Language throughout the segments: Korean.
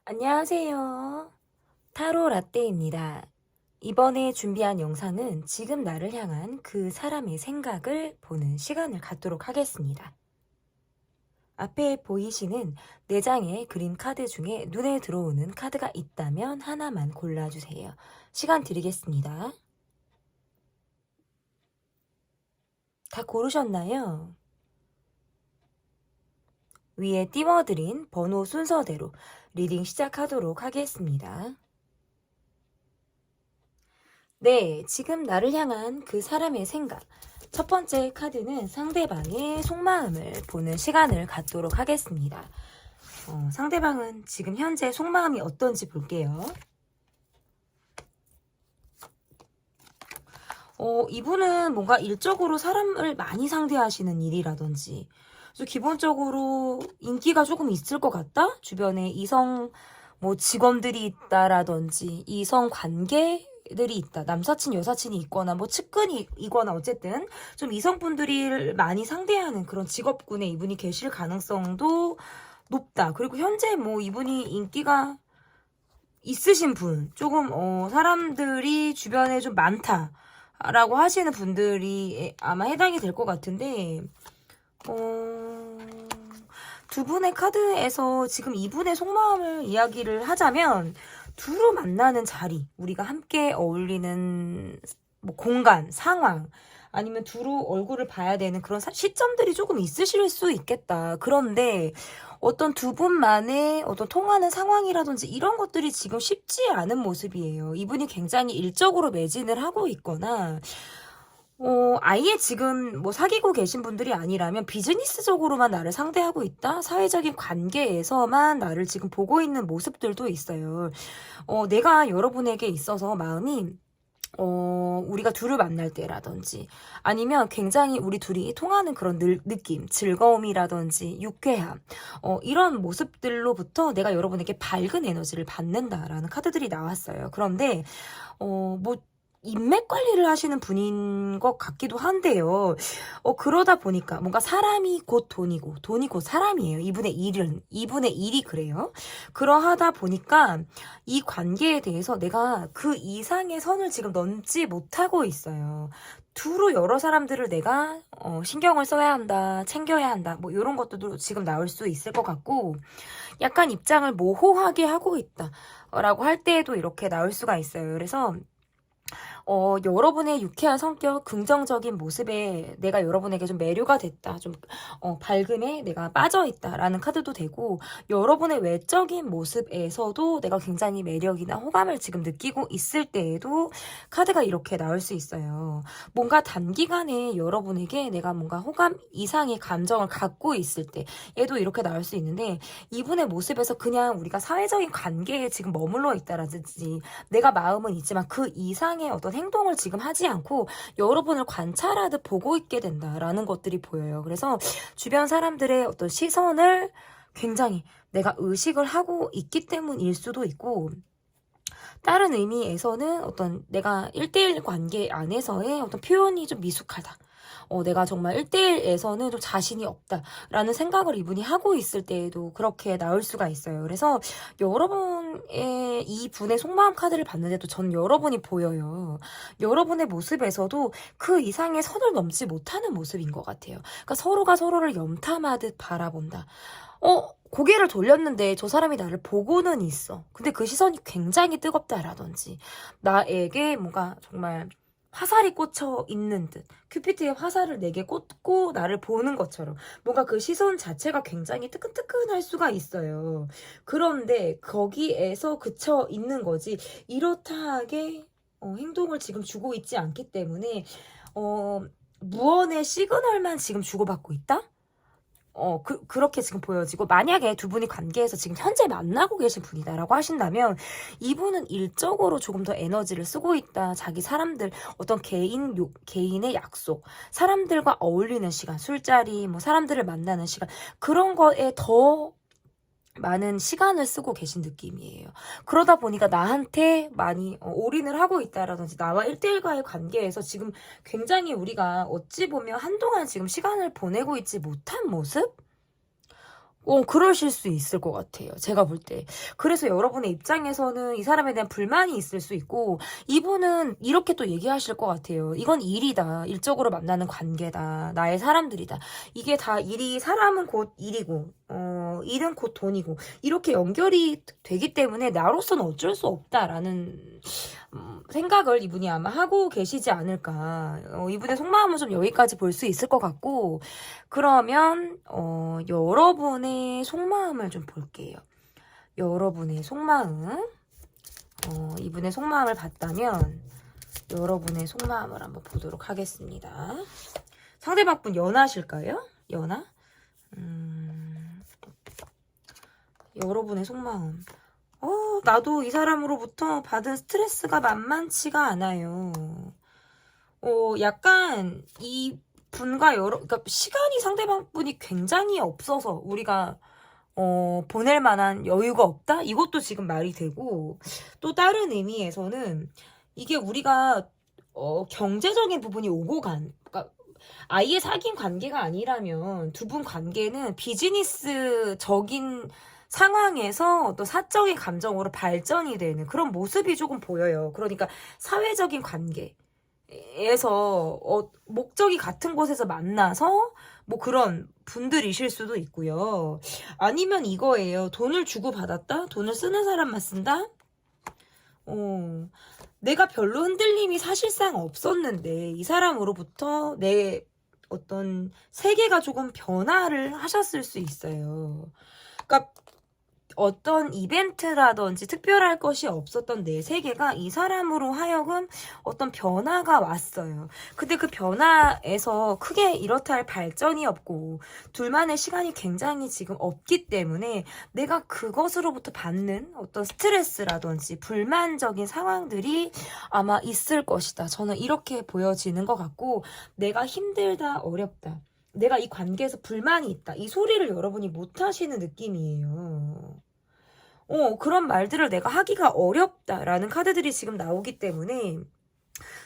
안녕하세요. 타로 라떼입니다. 이번에 준비한 영상은 지금 나를 향한 그 사람의 생각을 보는 시간을 갖도록 하겠습니다. 앞에 보이시는 4장의 그림 카드 중에 눈에 들어오는 카드가 있다면 하나만 골라주세요. 시간 드리겠습니다. 다 고르셨나요? 위에 띄워드린 번호 순서대로 리딩 시작하도록 하겠습니다. 네, 지금 나를 향한 그 사람의 생각. 첫 번째 카드는 상대방의 속마음을 보는 시간을 갖도록 하겠습니다. 상대방은 지금 현재 속마음이 어떤지 볼게요. 이분은 뭔가 일적으로 사람을 많이 상대하시는 일이라든지, 그래서 기본적으로 인기가 조금 있을 것 같다? 주변에 이성, 직원들이 있다라든지, 이성 관계들이 있다. 남사친, 여사친이 있거나, 측근이거나, 어쨌든, 좀 이성분들이 많이 상대하는 그런 직업군에 이분이 계실 가능성도 높다. 그리고 현재 이분이 인기가 있으신 분, 조금, 사람들이 주변에 좀 많다. 라고 하시는 분들이 아마 해당이 될 것 같은데, 두 분의 카드에서 지금 이분의 속마음을 이야기를 하자면, 두루 만나는 자리, 우리가 함께 어울리는 공간, 상황, 아니면 두루 얼굴을 봐야 되는 그런 시점들이 조금 있으실 수 있겠다. 그런데 어떤 두 분만의 어떤 통하는 상황이라든지 이런 것들이 지금 쉽지 않은 모습이에요. 이분이 굉장히 일적으로 매진을 하고 있거나 아예 지금 사귀고 계신 분들이 아니라면 비즈니스적으로만 나를 상대하고 있다? 사회적인 관계에서만 나를 지금 보고 있는 모습들도 있어요. 내가 여러분에게 있어서 마음이 우리가 둘을 만날 때라든지 아니면 굉장히 우리 둘이 통하는 그런 느낌, 즐거움이라든지 유쾌함 이런 모습들로부터 내가 여러분에게 밝은 에너지를 받는다라는 카드들이 나왔어요. 그런데 인맥 관리를 하시는 분인 것 같기도 한데요. 그러다 보니까 뭔가 사람이 곧 돈이고 돈이 곧 사람이에요. 이분의 일이 그래요. 그러하다 보니까 이 관계에 대해서 내가 그 이상의 선을 지금 넘지 못하고 있어요. 두루 여러 사람들을 내가 신경을 써야 한다, 챙겨야 한다, 이런 것들도 지금 나올 수 있을 것 같고, 약간 입장을 모호하게 하고 있다 라고 할 때에도 이렇게 나올 수가 있어요. 그래서 여러분의 유쾌한 성격, 긍정적인 모습에 내가 여러분에게 좀 매료가 됐다. 좀, 밝음에 내가 빠져있다라는 카드도 되고, 여러분의 외적인 모습에서도 내가 굉장히 매력이나 호감을 지금 느끼고 있을 때에도 카드가 이렇게 나올 수 있어요. 뭔가 단기간에 여러분에게 내가 뭔가 호감 이상의 감정을 갖고 있을 때, 얘도 이렇게 나올 수 있는데, 이분의 모습에서 그냥 우리가 사회적인 관계에 지금 머물러 있다라든지, 내가 마음은 있지만 그 이상의 어떤 행동을 지금 하지 않고 여러분을 관찰하듯 보고 있게 된다라는 것들이 보여요. 그래서 주변 사람들의 어떤 시선을 굉장히 내가 의식을 하고 있기 때문일 수도 있고, 다른 의미에서는 어떤 내가 1대1 관계 안에서의 어떤 표현이 좀 미숙하다. 내가 정말 1대1에서는 좀 자신이 없다라는 생각을 이분이 하고 있을 때에도 그렇게 나올 수가 있어요. 그래서 여러분의 이 분의 속마음 카드를 봤는데도 전 여러분이 보여요. 여러분의 모습에서도 그 이상의 선을 넘지 못하는 모습인 것 같아요. 그러니까 서로가 서로를 염탐하듯 바라본다. 고개를 돌렸는데 저 사람이 나를 보고는 있어. 근데 그 시선이 굉장히 뜨겁다라든지 나에게 뭔가 정말 화살이 꽂혀 있는 듯 큐피드의 화살을 내게 꽂고 나를 보는 것처럼 뭔가 그 시선 자체가 굉장히 뜨끈뜨끈할 수가 있어요. 그런데 거기에서 그쳐 있는 거지 이렇다하게 행동을 지금 주고 있지 않기 때문에 무언의 시그널만 지금 주고받고 있다? 그렇게 지금 보여지고, 만약에 두 분이 관계에서 지금 현재 만나고 계신 분이다라고 하신다면, 이분은 일적으로 조금 더 에너지를 쓰고 있다. 자기 사람들, 어떤 개인의 약속, 사람들과 어울리는 시간, 술자리, 사람들을 만나는 시간, 그런 거에 더 많은 시간을 쓰고 계신 느낌이에요. 그러다 보니까 나한테 많이 올인을 하고 있다라든지 나와 1대1과의 관계에서 지금 굉장히 우리가 어찌 보면 한동안 지금 시간을 보내고 있지 못한 모습? 그러실 수 있을 것 같아요. 제가 볼 때. 그래서 여러분의 입장에서는 이 사람에 대한 불만이 있을 수 있고, 이분은 이렇게 또 얘기하실 것 같아요. 이건 일이다. 일적으로 만나는 관계다. 나의 사람들이다. 이게 다 일이, 사람은 곧 일이고, 일은 곧 돈이고, 이렇게 연결이 되기 때문에 나로서는 어쩔 수 없다라는 생각을 이분이 아마 하고 계시지 않을까. 이분의 속마음은 좀 여기까지 볼 수 있을 것 같고, 그러면 여러분의 속마음을 좀 볼게요. 여러분의 속마음, 이분의 속마음을 봤다면 여러분의 속마음을 한번 보도록 하겠습니다. 상대방 분 연하실까요? 연하? 여러분의 속마음. 나도 이 사람으로부터 받은 스트레스가 만만치가 않아요. 약간 이 분과 그러니까 시간이 상대방 분이 굉장히 없어서 우리가 보낼 만한 여유가 없다? 이것도 지금 말이 되고, 또 다른 의미에서는 이게 우리가 경제적인 부분이 오고 그러니까 아예 사귄 관계가 아니라면 두 분 관계는 비즈니스적인 상황에서 어떤 사적인 감정으로 발전이 되는 그런 모습이 조금 보여요. 그러니까 사회적인 관계. 에서 목적이 같은 곳에서 만나서 뭐 그런 분들이실 수도 있고요. 아니면 이거예요. 돈을 주고 받았다? 돈을 쓰는 사람만 쓴다? 내가 별로 흔들림이 사실상 없었는데 이 사람으로부터 내 어떤 세계가 조금 변화를 하셨을 수 있어요. 그러니까 어떤 이벤트라든지 특별할 것이 없었던 내 세계가 이 사람으로 하여금 어떤 변화가 왔어요. 근데 그 변화에서 크게 이렇다 할 발전이 없고 둘만의 시간이 굉장히 지금 없기 때문에 내가 그것으로부터 받는 어떤 스트레스라든지 불만적인 상황들이 아마 있을 것이다. 저는 이렇게 보여지는 것 같고, 내가 힘들다, 어렵다, 내가 이 관계에서 불만이 있다, 이 소리를 여러분이 못 하시는 느낌이에요. 그런 말들을 내가 하기가 어렵다라는 카드들이 지금 나오기 때문에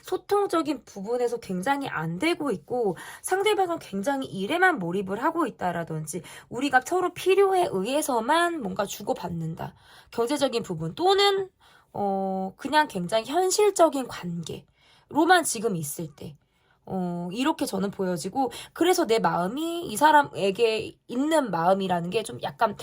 소통적인 부분에서 굉장히 안 되고 있고, 상대방은 굉장히 일에만 몰입을 하고 있다라든지 우리가 서로 필요에 의해서만 뭔가 주고받는다. 경제적인 부분 또는 그냥 굉장히 현실적인 관계로만 지금 있을 때 이렇게 저는 보여지고, 그래서 내 마음이 이 사람에게 있는 마음이라는 게 좀 약간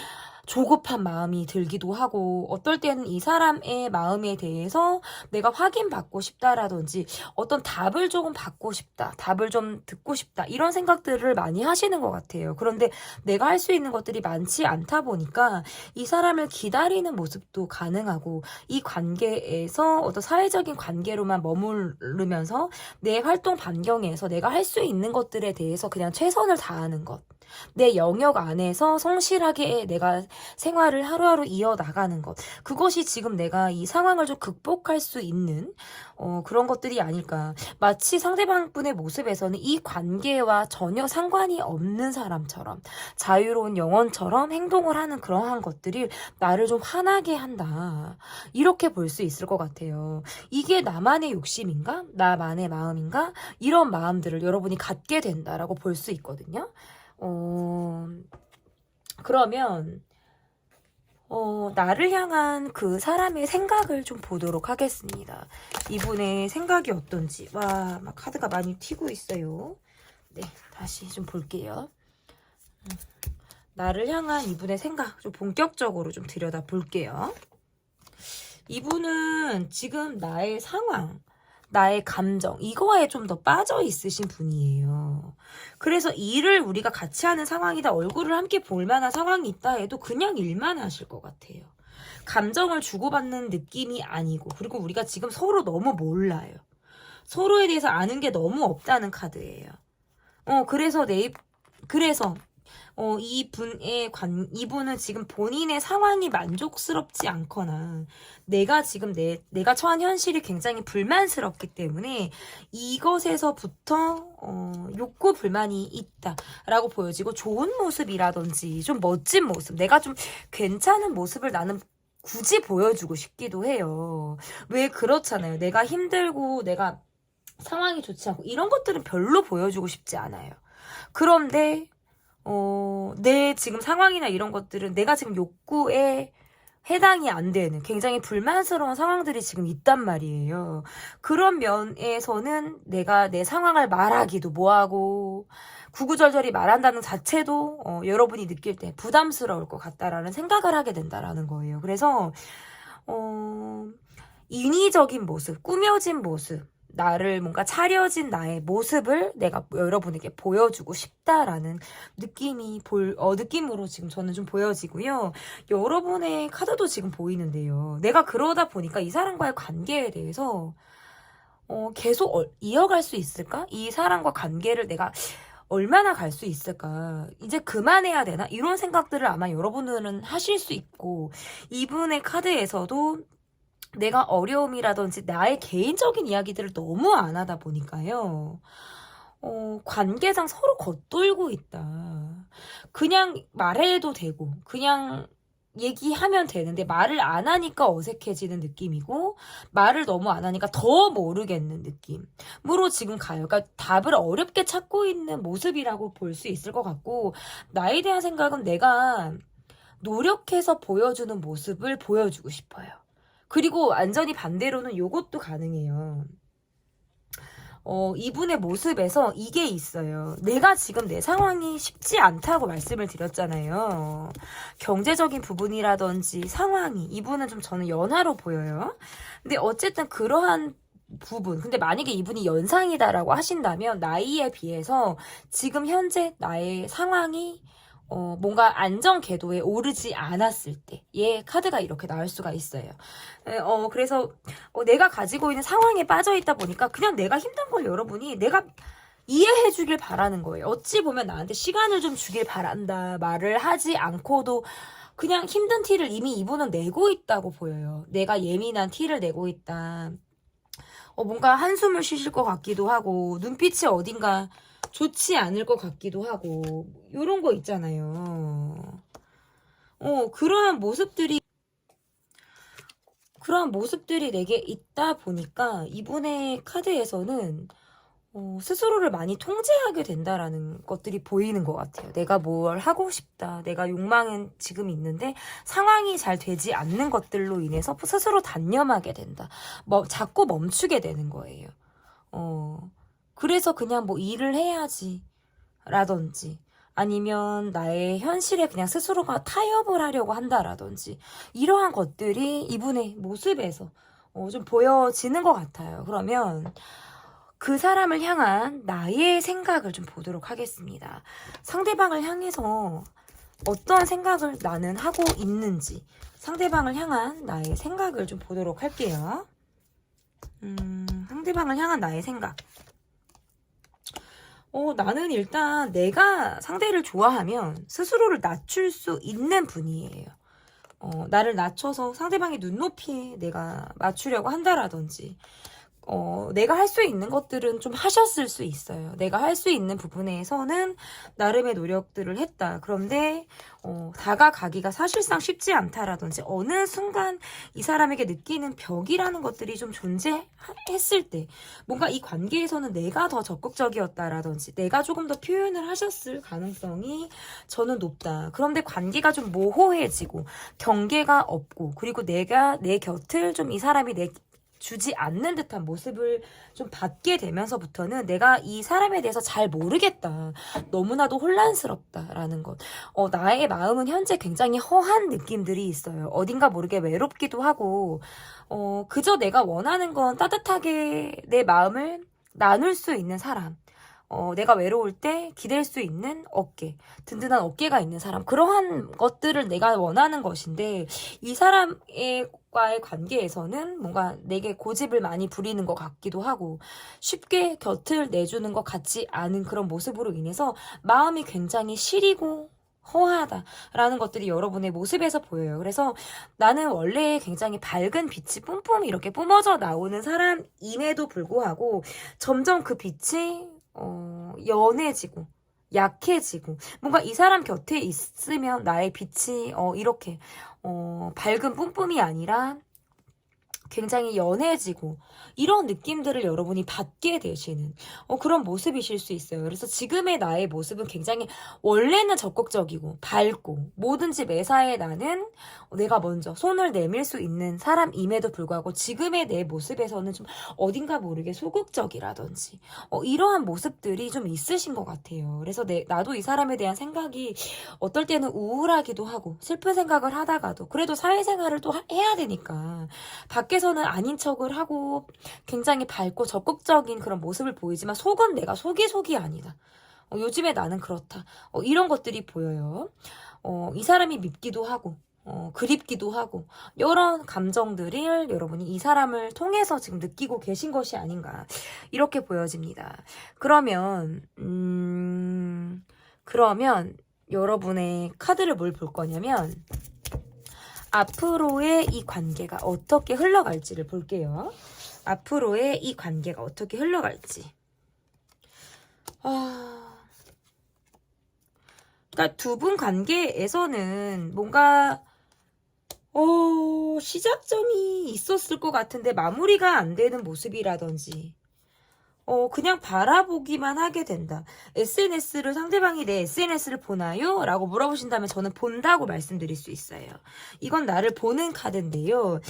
조급한 마음이 들기도 하고, 어떨 때는 이 사람의 마음에 대해서 내가 확인받고 싶다라든지 어떤 답을 조금 받고 싶다, 답을 좀 듣고 싶다, 이런 생각들을 많이 하시는 것 같아요. 그런데 내가 할 수 있는 것들이 많지 않다 보니까 이 사람을 기다리는 모습도 가능하고, 이 관계에서 어떤 사회적인 관계로만 머무르면서 내 활동 반경에서 내가 할 수 있는 것들에 대해서 그냥 최선을 다하는 것, 내 영역 안에서 성실하게 내가 생활을 하루하루 이어나가는 것, 그것이 지금 내가 이 상황을 좀 극복할 수 있는 그런 것들이 아닐까. 마치 상대방 분의 모습에서는 이 관계와 전혀 상관이 없는 사람처럼, 자유로운 영혼처럼 행동을 하는 그러한 것들이 나를 좀 화나게 한다, 이렇게 볼 수 있을 것 같아요. 이게 나만의 욕심인가? 나만의 마음인가? 이런 마음들을 여러분이 갖게 된다라고 볼 수 있거든요. 그러면 나를 향한 그 사람의 생각을 좀 보도록 하겠습니다. 이분의 생각이 어떤지. 와, 막 카드가 많이 튀고 있어요. 네, 다시 좀 볼게요. 나를 향한 이분의 생각 좀 본격적으로 좀 들여다 볼게요. 이분은 지금 나의 상황, 나의 감정, 이거에 좀 더 빠져 있으신 분이에요. 그래서 일을 우리가 같이 하는 상황이다, 얼굴을 함께 볼 만한 상황이 있다 해도 그냥 일만 하실 것 같아요. 감정을 주고받는 느낌이 아니고, 그리고 우리가 지금 서로 너무 몰라요. 서로에 대해서 아는 게 너무 없다는 카드예요. 그래서 이분은 지금 본인의 상황이 만족스럽지 않거나 내가 처한 현실이 굉장히 불만스럽기 때문에 이것에서부터 욕구 불만이 있다라고 보여지고, 좋은 모습이라든지 좀 멋진 모습, 내가 좀 괜찮은 모습을 나는 굳이 보여주고 싶기도 해요. 왜 그렇잖아요. 내가 힘들고 내가 상황이 좋지 않고 이런 것들은 별로 보여주고 싶지 않아요. 그런데 내 지금 상황이나 이런 것들은 내가 지금 욕구에 해당이 안 되는 굉장히 불만스러운 상황들이 지금 있단 말이에요. 그런 면에서는 내가 내 상황을 말하기도 뭐하고 구구절절히 말한다는 자체도 여러분이 느낄 때 부담스러울 것 같다라는 생각을 하게 된다라는 거예요. 그래서 인위적인 모습, 꾸며진 모습, 나를 뭔가 차려진 나의 모습을 내가 여러분에게 보여주고 싶다라는 느낌으로 지금 저는 좀 보여지고요. 여러분의 카드도 지금 보이는데요. 내가 그러다 보니까 이 사람과의 관계에 대해서 계속 이어갈 수 있을까? 이 사람과 관계를 내가 얼마나 갈 수 있을까? 이제 그만해야 되나? 이런 생각들을 아마 여러분들은 하실 수 있고, 이분의 카드에서도 내가 어려움이라든지 나의 개인적인 이야기들을 너무 안 하다 보니까요. 관계상 서로 겉돌고 있다. 그냥 말해도 되고, 그냥 얘기하면 되는데 말을 안 하니까 어색해지는 느낌이고 말을 너무 안 하니까 더 모르겠는 느낌으로 지금 가요. 그러니까 답을 어렵게 찾고 있는 모습이라고 볼 수 있을 것 같고 나에 대한 생각은 내가 노력해서 보여주는 모습을 보여주고 싶어요. 그리고 완전히 반대로는 요것도 가능해요. 이분의 모습에서 이게 있어요. 내가 지금 내 상황이 쉽지 않다고 말씀을 드렸잖아요. 경제적인 부분이라든지 상황이 이분은 좀 저는 연하로 보여요. 근데 어쨌든 그러한 부분 근데 만약에 이분이 연상이다라고 하신다면 나이에 비해서 지금 현재 나의 상황이 뭔가 안정 궤도에 오르지 않았을 때의 카드가 이렇게 나올 수가 있어요. 그래서 내가 가지고 있는 상황에 빠져 있다 보니까 그냥 내가 힘든 걸 여러분이 내가 이해해 주길 바라는 거예요. 어찌 보면 나한테 시간을 좀 주길 바란다. 말을 하지 않고도 그냥 힘든 티를 이미 이분은 내고 있다고 보여요. 내가 예민한 티를 내고 있다. 뭔가 한숨을 쉬실 것 같기도 하고 눈빛이 어딘가 좋지 않을 것 같기도 하고 이런 거 있잖아요. 그러한 모습들이 내게 있다 보니까 이분의 카드에서는 스스로를 많이 통제하게 된다라는 것들이 보이는 것 같아요. 내가 뭘 하고 싶다. 내가 욕망은 지금 있는데 상황이 잘 되지 않는 것들로 인해서 스스로 단념하게 된다. 자꾸 멈추게 되는 거예요. 그래서 그냥 뭐 일을 해야지 라든지 아니면 나의 현실에 그냥 스스로가 타협을 하려고 한다라든지 이러한 것들이 이분의 모습에서 좀 보여지는 것 같아요. 그러면 그 사람을 향한 나의 생각을 좀 보도록 하겠습니다. 상대방을 향해서 어떤 생각을 나는 하고 있는지 상대방을 향한 나의 생각을 좀 보도록 할게요. 상대방을 향한 나의 생각. 나는 일단 내가 상대를 좋아하면 스스로를 낮출 수 있는 분이에요. 나를 낮춰서 상대방의 눈높이에 내가 맞추려고 한다라든지 내가 할 수 있는 것들은 좀 하셨을 수 있어요. 내가 할 수 있는 부분에서는 나름의 노력들을 했다. 그런데 다가가기가 사실상 쉽지 않다라든지 어느 순간 이 사람에게 느끼는 벽이라는 것들이 좀 존재했을 때 뭔가 이 관계에서는 내가 더 적극적이었다라든지 내가 조금 더 표현을 하셨을 가능성이 저는 높다. 그런데 관계가 좀 모호해지고 경계가 없고 그리고 내가 내 곁을 좀 이 사람이 주지 않는 듯한 모습을 좀 받게 되면서부터는 내가 이 사람에 대해서 잘 모르겠다. 너무나도 혼란스럽다라는 것. 나의 마음은 현재 굉장히 허한 느낌들이 있어요. 어딘가 모르게 외롭기도 하고 그저 내가 원하는 건 따뜻하게 내 마음을 나눌 수 있는 사람. 내가 외로울 때 기댈 수 있는 어깨, 든든한 어깨가 있는 사람, 그러한 것들을 내가 원하는 것인데 이 사람과의 관계에서는 뭔가 내게 고집을 많이 부리는 것 같기도 하고 쉽게 곁을 내주는 것 같지 않은 그런 모습으로 인해서 마음이 굉장히 시리고 허하다라는 것들이 여러분의 모습에서 보여요. 그래서 나는 원래 굉장히 밝은 빛이 뿜뿜 이렇게 뿜어져 나오는 사람임에도 불구하고 점점 그 빛이 연해지고 약해지고 뭔가 이 사람 곁에 있으면 나의 빛이 이렇게 밝은 뿜뿜이 아니라 굉장히 연해지고 이런 느낌들을 여러분이 받게 되시는 그런 모습이실 수 있어요. 그래서 지금의 나의 모습은 굉장히 원래는 적극적이고 밝고 뭐든지 매사에 나는 내가 먼저 손을 내밀 수 있는 사람임에도 불구하고 지금의 내 모습에서는 좀 어딘가 모르게 소극적이라든지 이러한 모습들이 좀 있으신 것 같아요. 그래서 나도 이 사람에 대한 생각이 어떨 때는 우울하기도 하고 슬픈 생각을 하다가도 그래도 사회생활을 또 해야 되니까 밖에서는 아닌 척을 하고 굉장히 밝고 적극적인 그런 모습을 보이지만 속은 내가 속이 아니다. 요즘에 나는 그렇다. 이런 것들이 보여요. 이 사람이 밉기도 하고 그립기도 하고 이런 감정들을 여러분이 이 사람을 통해서 지금 느끼고 계신 것이 아닌가 이렇게 보여집니다. 그러면 여러분의 카드를 뭘 볼 거냐면 앞으로의 이 관계가 어떻게 흘러갈지를 볼게요. 앞으로의 이 관계가 어떻게 흘러갈지. 그러니까 두 분 관계에서는 뭔가 시작점이 있었을 것 같은데 마무리가 안 되는 모습이라든지 그냥 바라보기만 하게 된다. 상대방이 내 SNS를 보나요? 라고 물어보신다면 저는 본다고 말씀드릴 수 있어요. 이건 나를 보는 카드인데요.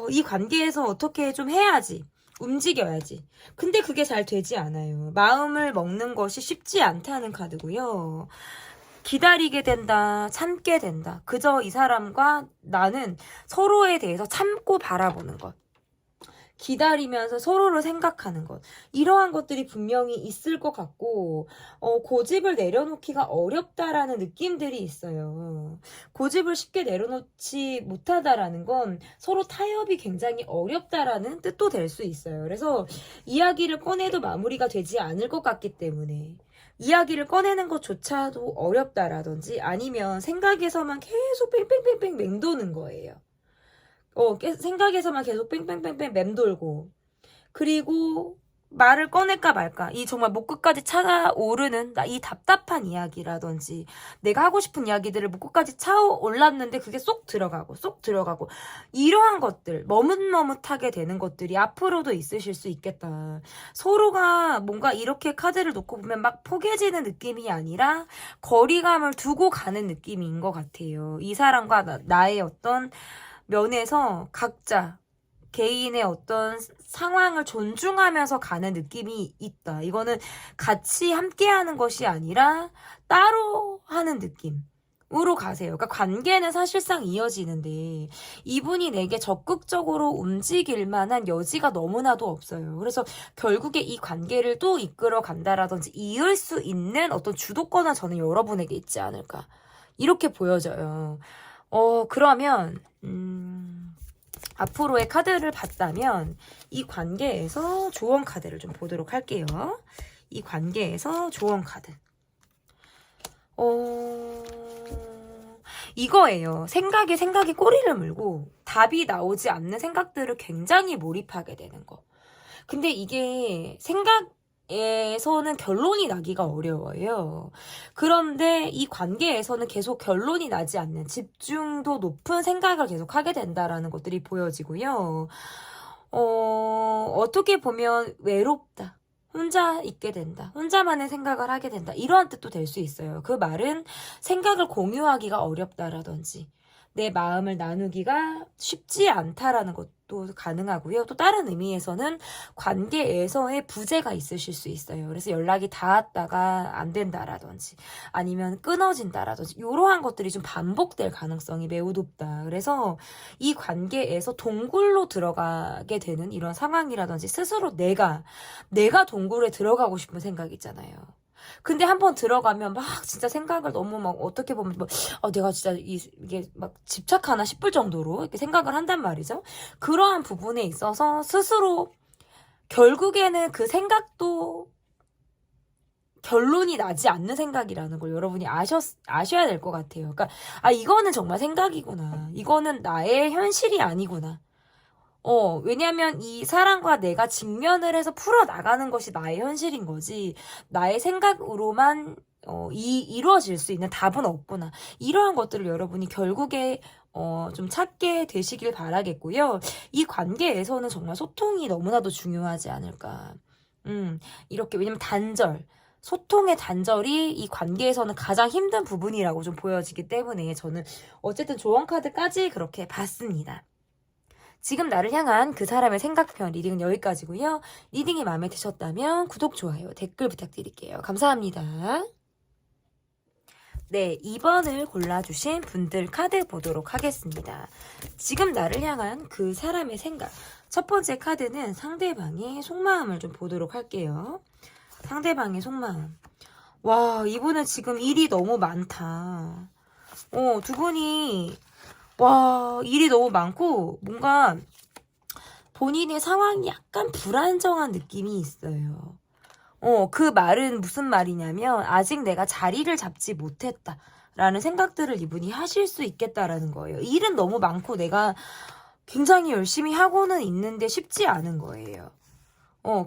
이 관계에서 어떻게 좀 해야지. 움직여야지. 근데 그게 잘 되지 않아요. 마음을 먹는 것이 쉽지 않다는 카드고요. 기다리게 된다, 참게 된다. 그저 이 사람과 나는 서로에 대해서 참고 바라보는 것. 기다리면서 서로를 생각하는 것. 이러한 것들이 분명히 있을 것 같고 고집을 내려놓기가 어렵다라는 느낌들이 있어요. 고집을 쉽게 내려놓지 못하다라는 건 서로 타협이 굉장히 어렵다라는 뜻도 될 수 있어요. 그래서 이야기를 꺼내도 마무리가 되지 않을 것 같기 때문에 이야기를 꺼내는 것조차도 어렵다라든지 아니면 생각에서만 계속 뺑뺑뺑뺑 맴도는 거예요. 생각에서만 계속 뺑뺑뺑뺑 맴돌고 그리고 말을 꺼낼까 말까 이 정말 목 끝까지 차오르는 이 답답한 이야기라든지 내가 하고 싶은 이야기들을 목 끝까지 차올랐는데 그게 쏙 들어가고 이러한 것들 머뭇머뭇하게 되는 것들이 앞으로도 있으실 수 있겠다. 서로가 뭔가 이렇게 카드를 놓고 보면 막 포개지는 느낌이 아니라 거리감을 두고 가는 느낌인 것 같아요. 이 사람과 나의 어떤 면에서 각자 개인의 어떤 상황을 존중하면서 가는 느낌이 있다. 이거는 같이 함께하는 것이 아니라 따로 하는 느낌으로 가세요. 그러니까 관계는 사실상 이어지는데 이분이 내게 적극적으로 움직일 만한 여지가 너무나도 없어요. 그래서 결국에 이 관계를 또 이끌어 간다라든지 이을 수 있는 어떤 주도권은 저는 여러분에게 있지 않을까 이렇게 보여져요. 그러면 앞으로의 카드를 봤다면 이 관계에서 조언 카드를 좀 보도록 할게요. 이 관계에서 조언 카드. 이거예요. 생각에 꼬리를 물고 답이 나오지 않는 생각들을 굉장히 몰입하게 되는 거. 근데 이게 생각에서는 결론이 나기가 어려워요. 그런데 이 관계에서는 계속 결론이 나지 않는 집중도 높은 생각을 계속 하게 된다라는 것들이 보여지고요. 어떻게 보면 외롭다. 혼자 있게 된다. 혼자만의 생각을 하게 된다. 이러한 뜻도 될 수 있어요. 그 말은 생각을 공유하기가 어렵다라든지 내 마음을 나누기가 쉽지 않다라는 것도 가능하고요. 또 다른 의미에서는 관계에서의 부재가 있으실 수 있어요. 그래서 연락이 닿았다가 안 된다라든지 아니면 끊어진다라든지 이러한 것들이 좀 반복될 가능성이 매우 높다. 그래서 이 관계에서 동굴로 들어가게 되는 이런 상황이라든지 스스로 내가 동굴에 들어가고 싶은 생각 있잖아요. 근데 한번 들어가면 막 진짜 생각을 너무 막 어떻게 보면 내가 진짜 이게 막 집착하나 싶을 정도로 이렇게 생각을 한단 말이죠. 그러한 부분에 있어서 스스로 결국에는 그 생각도 결론이 나지 않는 생각이라는 걸 여러분이 아셔야 될 것 같아요. 그러니까 이거는 정말 생각이구나. 이거는 나의 현실이 아니구나. 왜냐면 이 사람과 내가 직면을 해서 풀어나가는 것이 나의 현실인 거지, 나의 생각으로만 이루어질 수 있는 답은 없구나. 이러한 것들을 여러분이 결국에 좀 찾게 되시길 바라겠고요. 이 관계에서는 정말 소통이 너무나도 중요하지 않을까. 이렇게, 왜냐면 소통의 단절이 이 관계에서는 가장 힘든 부분이라고 좀 보여지기 때문에 저는 어쨌든 조언 카드까지 그렇게 봤습니다. 지금 나를 향한 그 사람의 생각편 리딩은 여기까지고요. 리딩이 마음에 드셨다면 구독, 좋아요, 댓글 부탁드릴게요. 감사합니다. 네, 2번을 골라주신 분들 카드 보도록 하겠습니다. 지금 나를 향한 그 사람의 생각. 첫 번째 카드는 상대방의 속마음을 좀 보도록 할게요. 상대방의 속마음. 와, 이분은 지금 일이 너무 많다. 두 분이, 일이 너무 많고, 뭔가 본인의 상황이 약간 불안정한 느낌이 있어요. 그 말은 무슨 말이냐면, 아직 내가 자리를 잡지 못했다. 라는 생각들을 이분이 하실 수 있겠다라는 거예요. 일은 너무 많고 내가 굉장히 열심히 하고는 있는데 쉽지 않은 거예요.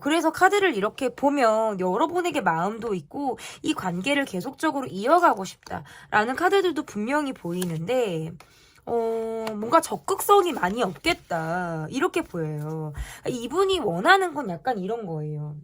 그래서 카드를 이렇게 보면 여러분에게 마음도 있고 이 관계를 계속적으로 이어가고 싶다라는 카드들도 분명히 보이는데 뭔가 적극성이 많이 없겠다 이렇게 보여요. 이분이 원하는 건 약간 이런 거예요.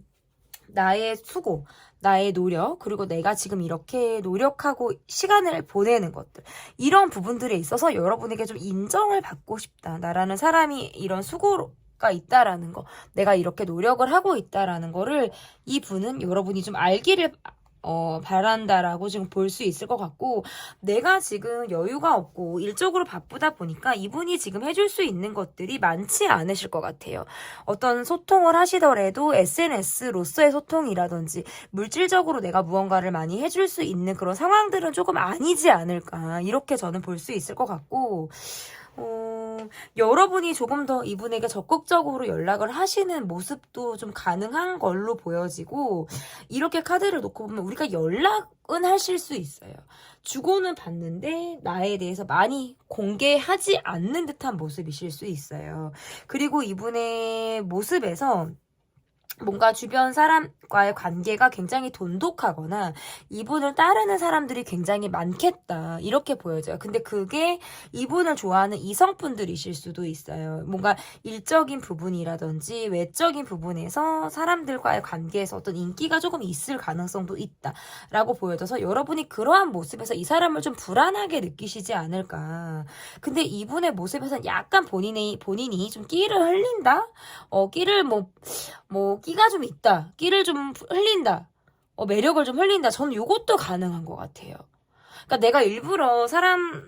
나의 수고, 나의 노력, 그리고 내가 지금 이렇게 노력하고 시간을 보내는 것들, 이런 부분들에 있어서 여러분에게 좀 인정을 받고 싶다. 나라는 사람이 이런 수고가 있다라는 거, 내가 이렇게 노력을 하고 있다라는 거를 이분은 여러분이 좀 알기를 바란다라고 지금 볼 수 있을 것 같고, 내가 지금 여유가 없고 일적으로 바쁘다 보니까 이분이 지금 해줄 수 있는 것들이 많지 않으실 것 같아요. 어떤 소통을 하시더라도 SNS로서의 소통이라든지 물질적으로 내가 무언가를 많이 해줄 수 있는 그런 상황들은 조금 아니지 않을까, 이렇게 저는 볼 수 있을 것 같고, 여러분이 조금 더 이분에게 적극적으로 연락을 하시는 모습도 좀 가능한 걸로 보여지고, 이렇게 카드를 놓고 보면 우리가 연락은 하실 수 있어요. 주고는 받는데 나에 대해서 많이 공개하지 않는 듯한 모습이실 수 있어요. 그리고 이분의 모습에서 뭔가 주변 사람과의 관계가 굉장히 돈독하거나 이분을 따르는 사람들이 굉장히 많겠다 이렇게 보여져요. 근데 그게 이분을 좋아하는 이성분들이실 수도 있어요. 뭔가 일적인 부분이라든지 외적인 부분에서 사람들과의 관계에서 어떤 인기가 조금 있을 가능성도 있다라고 보여져서 여러분이 그러한 모습에서 이 사람을 좀 불안하게 느끼시지 않을까. 근데 이분의 모습에서는 약간 본인이 좀 끼를 흘린다? 끼를 끼가 좀 있다. 끼를 좀 흘린다. 매력을 좀 흘린다. 저는 이것도 가능한 것 같아요. 그러니까 내가 일부러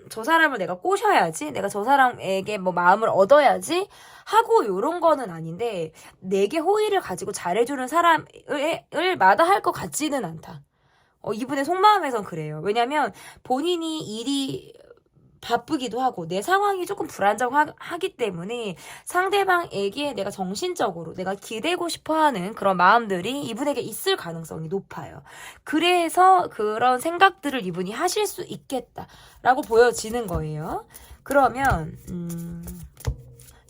저 사람을 내가 꼬셔야지, 내가 저 사람에게 마음을 얻어야지 하고 요런 거는 아닌데, 내게 호의를 가지고 잘해주는 사람을 마다할 것 같지는 않다. 이분의 속마음에선 그래요. 왜냐면 본인이 일이 바쁘기도 하고 내 상황이 조금 불안정하기 때문에 상대방에게 내가 정신적으로 내가 기대고 싶어하는 그런 마음들이 이분에게 있을 가능성이 높아요. 그래서 그런 생각들을 이분이 하실 수 있겠다라고 보여지는 거예요. 그러면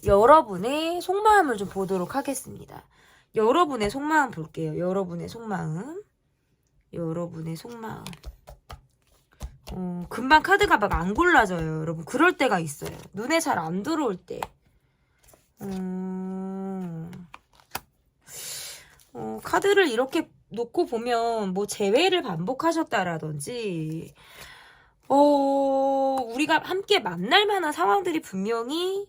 여러분의 속마음을 좀 보도록 하겠습니다. 여러분의 속마음 볼게요. 여러분의 속마음. 금방 카드가 막 안 골라져요, 여러분. 그럴 때가 있어요. 눈에 잘 안 들어올 때. 카드를 이렇게 놓고 보면 재회를 반복하셨다라든지, 우리가 함께 만날 만한 상황들이 분명히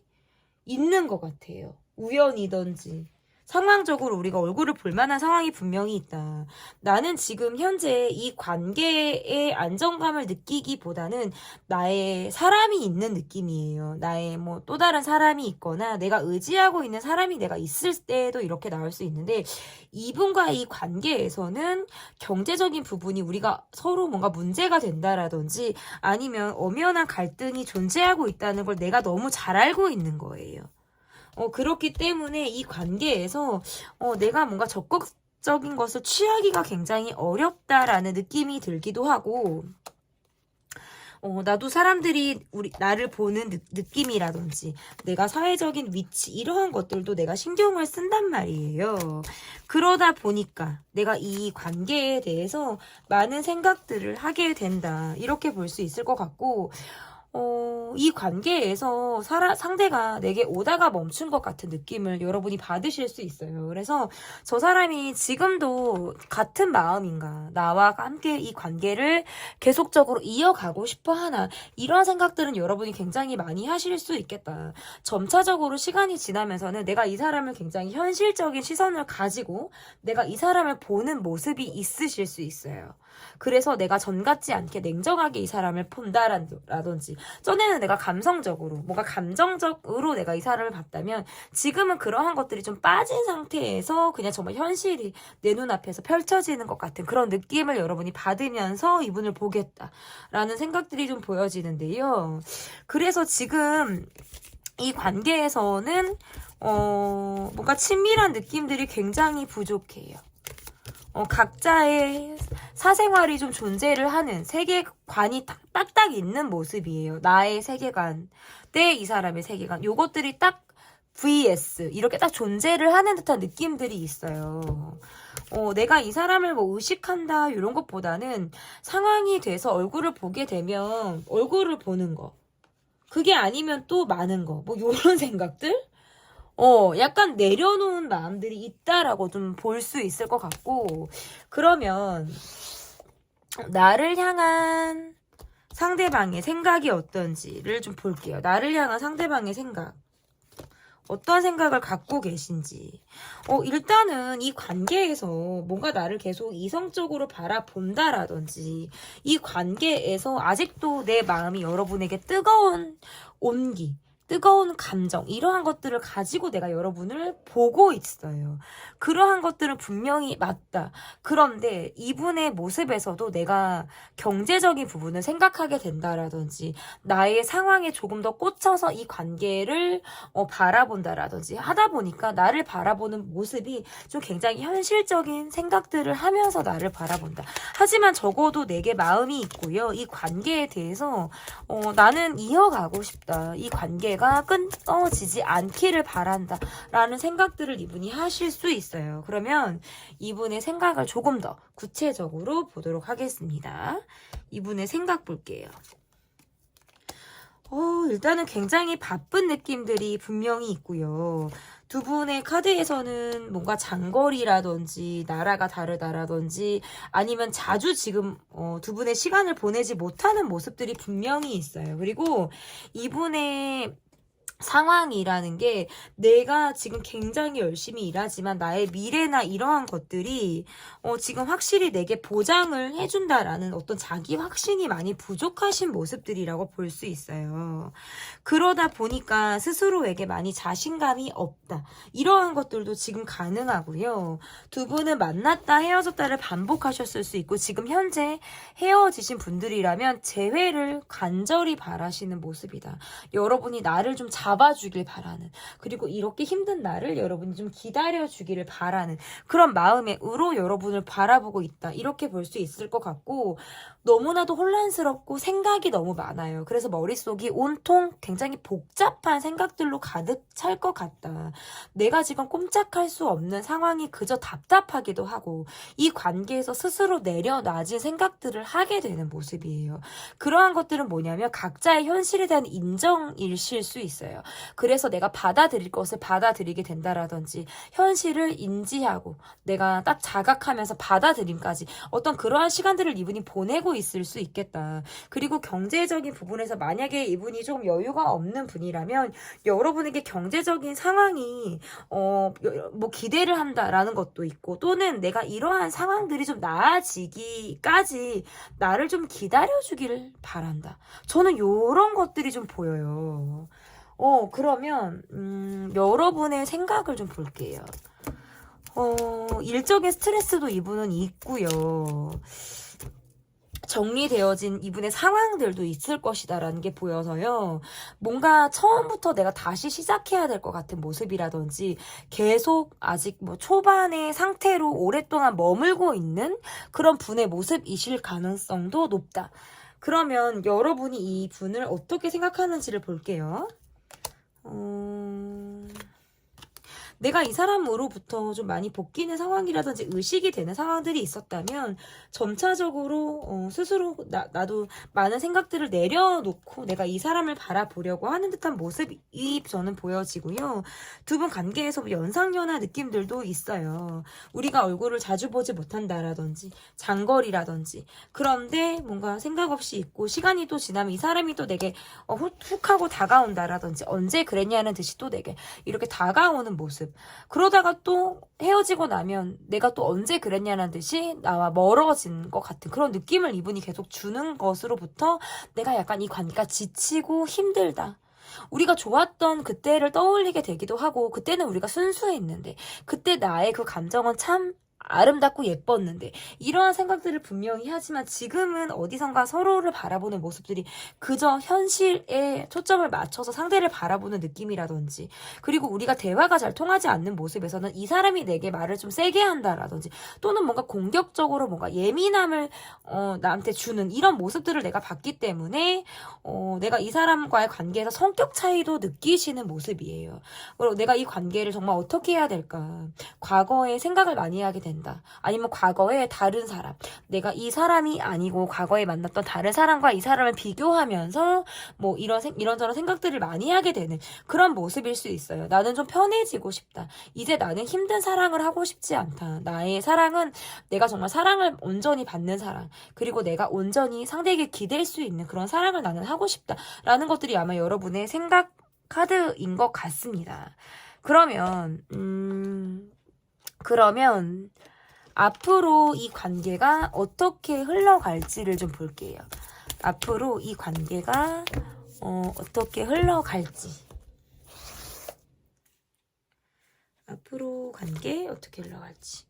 있는 것 같아요. 우연이든지. 상황적으로 우리가 얼굴을 볼 만한 상황이 분명히 있다. 나는 지금 현재 이 관계의 안정감을 느끼기보다는 나의 사람이 있는 느낌이에요. 나의 또 다른 사람이 있거나 내가 의지하고 있는 사람이 내가 있을 때도 이렇게 나올 수 있는데, 이분과의 이 관계에서는 경제적인 부분이 우리가 서로 뭔가 문제가 된다라든지 아니면 엄연한 갈등이 존재하고 있다는 걸 내가 너무 잘 알고 있는 거예요. 그렇기 때문에 이 관계에서 내가 뭔가 적극적인 것을 취하기가 굉장히 어렵다라는 느낌이 들기도 하고, 나도 사람들이 나를 보는 느낌이라든지 내가 사회적인 위치 이러한 것들도 내가 신경을 쓴단 말이에요. 그러다 보니까 내가 이 관계에 대해서 많은 생각들을 하게 된다. 이렇게 볼 수 있을 것 같고 이 관계에서 상대가 내게 오다가 멈춘 것 같은 느낌을 여러분이 받으실 수 있어요. 그래서 저 사람이 지금도 같은 마음인가, 나와 함께 이 관계를 계속적으로 이어가고 싶어 하나, 이런 생각들은 여러분이 굉장히 많이 하실 수 있겠다. 점차적으로 시간이 지나면서는 내가 이 사람을 굉장히 현실적인 시선을 가지고 내가 이 사람을 보는 모습이 있으실 수 있어요. 그래서 내가 전 같지 않게 냉정하게 이 사람을 본다라든지, 전에는 내가 감성적으로 뭔가 감정적으로 내가 이 사람을 봤다면 지금은 그러한 것들이 좀 빠진 상태에서 그냥 정말 현실이 내 눈앞에서 펼쳐지는 것 같은 그런 느낌을 여러분이 받으면서 이분을 보겠다라는 생각들이 좀 보여지는데요. 그래서 지금 이 관계에서는 뭔가 친밀한 느낌들이 굉장히 부족해요. 각자의 사생활이 좀 존재를 하는 세계관이 딱딱 있는 모습이에요. 나의 세계관, 이 사람의 세계관. 요것들이 딱 vs 이렇게 딱 존재를 하는 듯한 느낌들이 있어요. 내가 이 사람을 뭐 의식한다 이런 것보다는 상황이 돼서 얼굴을 보게 되면 얼굴을 보는 거. 그게 아니면 또 많은 거. 뭐 요런 생각들? 약간 내려놓은 마음들이 있다라고 좀 볼 수 있을 것 같고, 그러면 나를 향한 상대방의 생각이 어떤지를 좀 볼게요. 나를 향한 상대방의 생각. 어떤 생각을 갖고 계신지. 일단은 이 관계에서 뭔가 나를 계속 이성적으로 바라본다라든지, 이 관계에서 아직도 내 마음이 여러분에게 뜨거운 온기, 뜨거운 감정, 이러한 것들을 가지고 내가 여러분을 보고 있어요. 그러한 것들은 분명히 맞다. 그런데 이분의 모습에서도 내가 경제적인 부분을 생각하게 된다라든지, 나의 상황에 조금 더 꽂혀서 이 관계를 바라본다라든지 하다 보니까 나를 바라보는 모습이 좀 굉장히 현실적인 생각들을 하면서 나를 바라본다. 하지만 적어도 내게 마음이 있고요. 이 관계에 대해서 나는 이어가고 싶다. 이 관계가 끊어지지 않기를 바란다 라는 생각들을 이분이 하실 수 있어요. 그러면 이분의 생각을 조금 더 구체적으로 보도록 하겠습니다. 이분의 생각 볼게요. 일단은 굉장히 바쁜 느낌들이 분명히 있고요. 두 분의 카드에서는 뭔가 장거리라든지 나라가 다르다라든지 아니면 자주 지금 두 분의 시간을 보내지 못하는 모습들이 분명히 있어요. 그리고 이분의 상황이라는 게 내가 지금 굉장히 열심히 일하지만 나의 미래나 이러한 것들이 지금 확실히 내게 보장을 해준다라는 어떤 자기 확신이 많이 부족하신 모습들이라고 볼 수 있어요. 그러다 보니까 스스로에게 많이 자신감이 없다. 이러한 것들도 지금 가능하고요. 두 분은 만났다 헤어졌다를 반복하셨을 수 있고 지금 현재 헤어지신 분들이라면 재회를 간절히 바라시는 모습이다. 여러분이 나를 좀 잡아주길 바라는, 그리고 이렇게 힘든 나를 여러분이 좀 기다려주기를 바라는 그런 마음으로 여러분을 바라보고 있다. 이렇게 볼 수 있을 것 같고, 너무나도 혼란스럽고 생각이 너무 많아요. 그래서 머릿속이 온통 굉장히 복잡한 생각들로 가득 찰 것 같다. 내가 지금 꼼짝할 수 없는 상황이 그저 답답하기도 하고 이 관계에서 스스로 내려놔진 생각들을 하게 되는 모습이에요. 그러한 것들은 뭐냐면 각자의 현실에 대한 인정이실 수 있어요. 그래서 내가 받아들일 것을 받아들이게 된다라든지 현실을 인지하고 내가 딱 자각하면서 받아들임까지 어떤 그러한 시간들을 이분이 보내고 있을 수 있겠다. 그리고 경제적인 부분에서 만약에 이분이 좀 여유가 없는 분이라면 여러분에게 경제적인 상황이 뭐 기대를 한다라는 것도 있고, 또는 내가 이러한 상황들이 좀 나아지기까지 나를 좀 기다려주기를 바란다. 저는 요런 것들이 좀 보여요. 그러면 여러분의 생각을 좀 볼게요. 일적인 스트레스도 이분은 있고요. 정리되어진 이분의 상황들도 있을 것이다라는 게 보여서요. 뭔가 처음부터 내가 다시 시작해야 될 것 같은 모습이라든지 계속 아직 뭐 초반의 상태로 오랫동안 머물고 있는 그런 분의 모습이실 가능성도 높다. 그러면 여러분이 이 분을 어떻게 생각하는지를 볼게요. 내가 이 사람으로부터 좀 많이 복귀는 상황이라든지 의식이 되는 상황들이 있었다면 점차적으로 스스로 나도 많은 생각들을 내려놓고 내가 이 사람을 바라보려고 하는 듯한 모습이 저는 보여지고요. 두 분 관계에서 연상연하 느낌들도 있어요. 우리가 얼굴을 자주 보지 못한다라든지 장거리라든지 그런데 뭔가 생각 없이 있고 시간이 또 지나면 이 사람이 또 내게 훅 하고 다가온다라든지 언제 그랬냐는 듯이 또 내게 이렇게 다가오는 모습. 그러다가 또 헤어지고 나면 내가 또 언제 그랬냐는 듯이 나와 멀어진 것 같은 그런 느낌을 이분이 계속 주는 것으로부터 내가 약간 이 관계가 지치고 힘들다. 우리가 좋았던 그때를 떠올리게 되기도 하고 그때는 우리가 순수했는데 그때 나의 그 감정은 참 아름답고 예뻤는데 이러한 생각들을 분명히 하지만 지금은 어디선가 서로를 바라보는 모습들이 그저 현실에 초점을 맞춰서 상대를 바라보는 느낌이라든지 그리고 우리가 대화가 잘 통하지 않는 모습에서는 이 사람이 내게 말을 좀 세게 한다라든지 또는 뭔가 공격적으로 뭔가 예민함을 나한테 주는 이런 모습들을 내가 봤기 때문에 내가 이 사람과의 관계에서 성격 차이도 느끼시는 모습이에요. 그리고 내가 이 관계를 정말 어떻게 해야 될까? 과거에 생각을 많이 하게 된다. 아니면 과거에 다른 사람, 내가 이 사람이 아니고 과거에 만났던 다른 사람과 이 사람을 비교하면서 뭐 이런저런 생각들을 많이 하게 되는 그런 모습일 수 있어요. 나는 좀 편해지고 싶다. 이제 나는 힘든 사랑을 하고 싶지 않다. 나의 사랑은 내가 정말 사랑을 온전히 받는 사랑, 그리고 내가 온전히 상대에게 기댈 수 있는 그런 사랑을 나는 하고 싶다라는 것들이 아마 여러분의 생각 카드인 것 같습니다. 그러면 앞으로 이 관계가 어떻게 흘러갈지를 좀 볼게요. 앞으로 이 관계가 어떻게 흘러갈지. 앞으로 관계 어떻게 흘러갈지.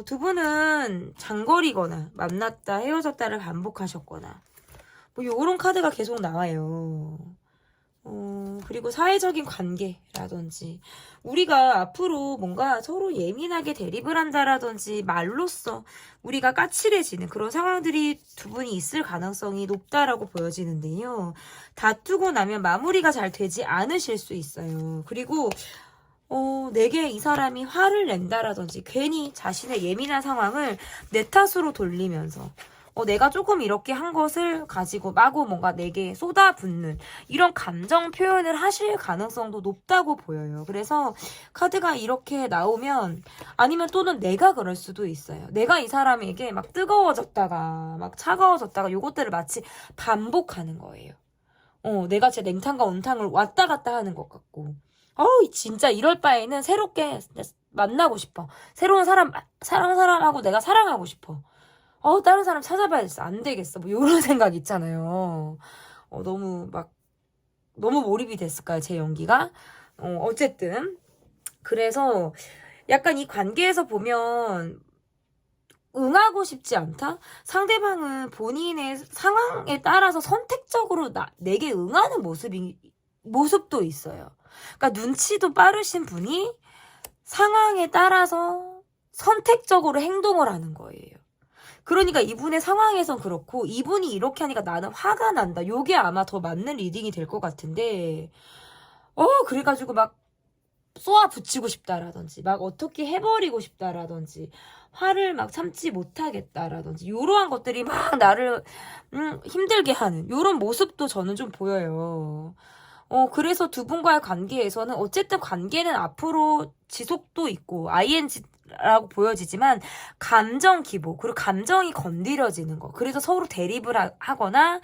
두 분은 장거리거나 만났다 헤어졌다를 반복하셨거나 뭐 요런 카드가 계속 나와요. 그리고 사회적인 관계라든지 우리가 앞으로 뭔가 서로 예민하게 대립을 한다라든지 말로써 우리가 까칠해지는 그런 상황들이 두 분이 있을 가능성이 높다라고 보여지는데요. 다투고 나면 마무리가 잘 되지 않으실 수 있어요. 그리고 내게 이 사람이 화를 낸다라든지 괜히 자신의 예민한 상황을 내 탓으로 돌리면서 내가 조금 이렇게 한 것을 가지고 마구 뭔가 내게 쏟아붓는 이런 감정 표현을 하실 가능성도 높다고 보여요. 그래서 카드가 이렇게 나오면 아니면 또는 내가 그럴 수도 있어요. 내가 이 사람에게 막 뜨거워졌다가 막 차가워졌다가 요것들을 마치 반복하는 거예요. 내가 제 냉탕과 온탕을 왔다 갔다 하는 것 같고 진짜 이럴 바에는 새롭게 만나고 싶어. 새로운 사람하고 내가 사랑하고 싶어. 다른 사람 찾아봐야겠어. 안 되겠어. 뭐, 요런 생각 있잖아요. 너무 몰입이 됐을까요? 제 연기가? 어쨌든. 그래서, 약간 이 관계에서 보면, 응하고 싶지 않다? 상대방은 본인의 상황에 따라서 선택적으로 내게 응하는 모습도 있어요. 그러니까 눈치도 빠르신 분이 상황에 따라서 선택적으로 행동을 하는 거예요. 그러니까 이분의 상황에선 그렇고 이분이 이렇게 하니까 나는 화가 난다. 요게 아마 더 맞는 리딩이 될 것 같은데 그래가지고 막 쏘아 붙이고 싶다라든지 막 어떻게 해버리고 싶다라든지 화를 막 참지 못하겠다라든지 요러한 것들이 막 나를 힘들게 하는 요런 모습도 저는 좀 보여요. 그래서 두 분과의 관계에서는 어쨌든 관계는 앞으로 지속도 있고 ING라고 보여지지만 감정 기복 그리고 감정이 건드려지는 것 그래서 서로 대립을 하거나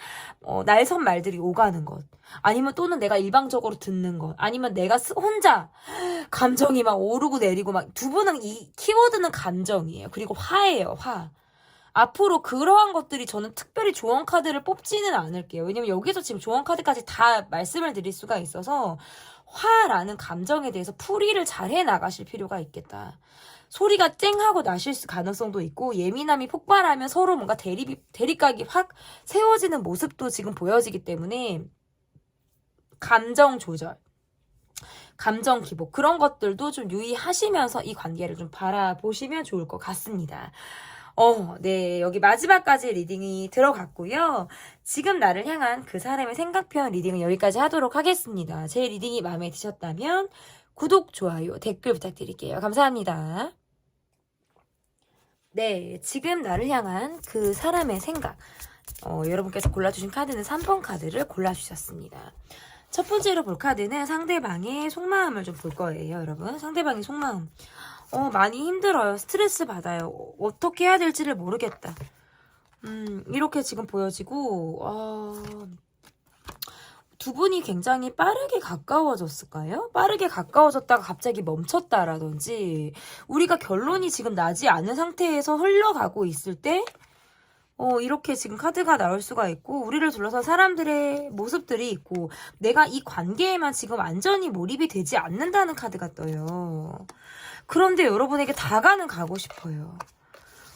날선 말들이 오가는 것 아니면 또는 내가 일방적으로 듣는 것 아니면 내가 혼자 감정이 막 오르고 내리고 막 두 분은 이 키워드는 감정이에요. 그리고 화예요. 화. 앞으로 그러한 것들이 저는 특별히 조언 카드를 뽑지는 않을게요. 왜냐면 여기서 지금 조언 카드까지 다 말씀을 드릴 수가 있어서 화라는 감정에 대해서 풀이를 잘 해나가실 필요가 있겠다. 소리가 쨍하고 나실 가능성도 있고 예민함이 폭발하면 서로 뭔가 대립각이 확 세워지는 모습도 지금 보여지기 때문에 감정 조절, 감정 기복 그런 것들도 좀 유의하시면서 이 관계를 좀 바라보시면 좋을 것 같습니다. 네, 여기 마지막까지 리딩이 들어갔고요. 지금 나를 향한 그 사람의 생각 표현 리딩은 여기까지 하도록 하겠습니다. 제 리딩이 마음에 드셨다면 구독, 좋아요, 댓글 부탁드릴게요. 감사합니다. 네, 지금 나를 향한 그 사람의 생각. 여러분께서 골라주신 카드는 3번 카드를 골라주셨습니다. 첫 번째로 볼 카드는 상대방의 속마음을 좀 볼 거예요, 여러분. 상대방의 속마음. 많이 힘들어요. 스트레스 받아요. 어떻게 해야 될지를 모르겠다. 이렇게 지금 보여지고, 두 분이 굉장히 빠르게 가까워졌을까요? 빠르게 가까워졌다가 갑자기 멈췄다라든지, 우리가 결론이 지금 나지 않은 상태에서 흘러가고 있을 때, 이렇게 지금 카드가 나올 수가 있고, 우리를 둘러싼 사람들의 모습들이 있고, 내가 이 관계에만 지금 완전히 몰입이 되지 않는다는 카드가 떠요. 그런데 여러분에게 다가는 가고 싶어요.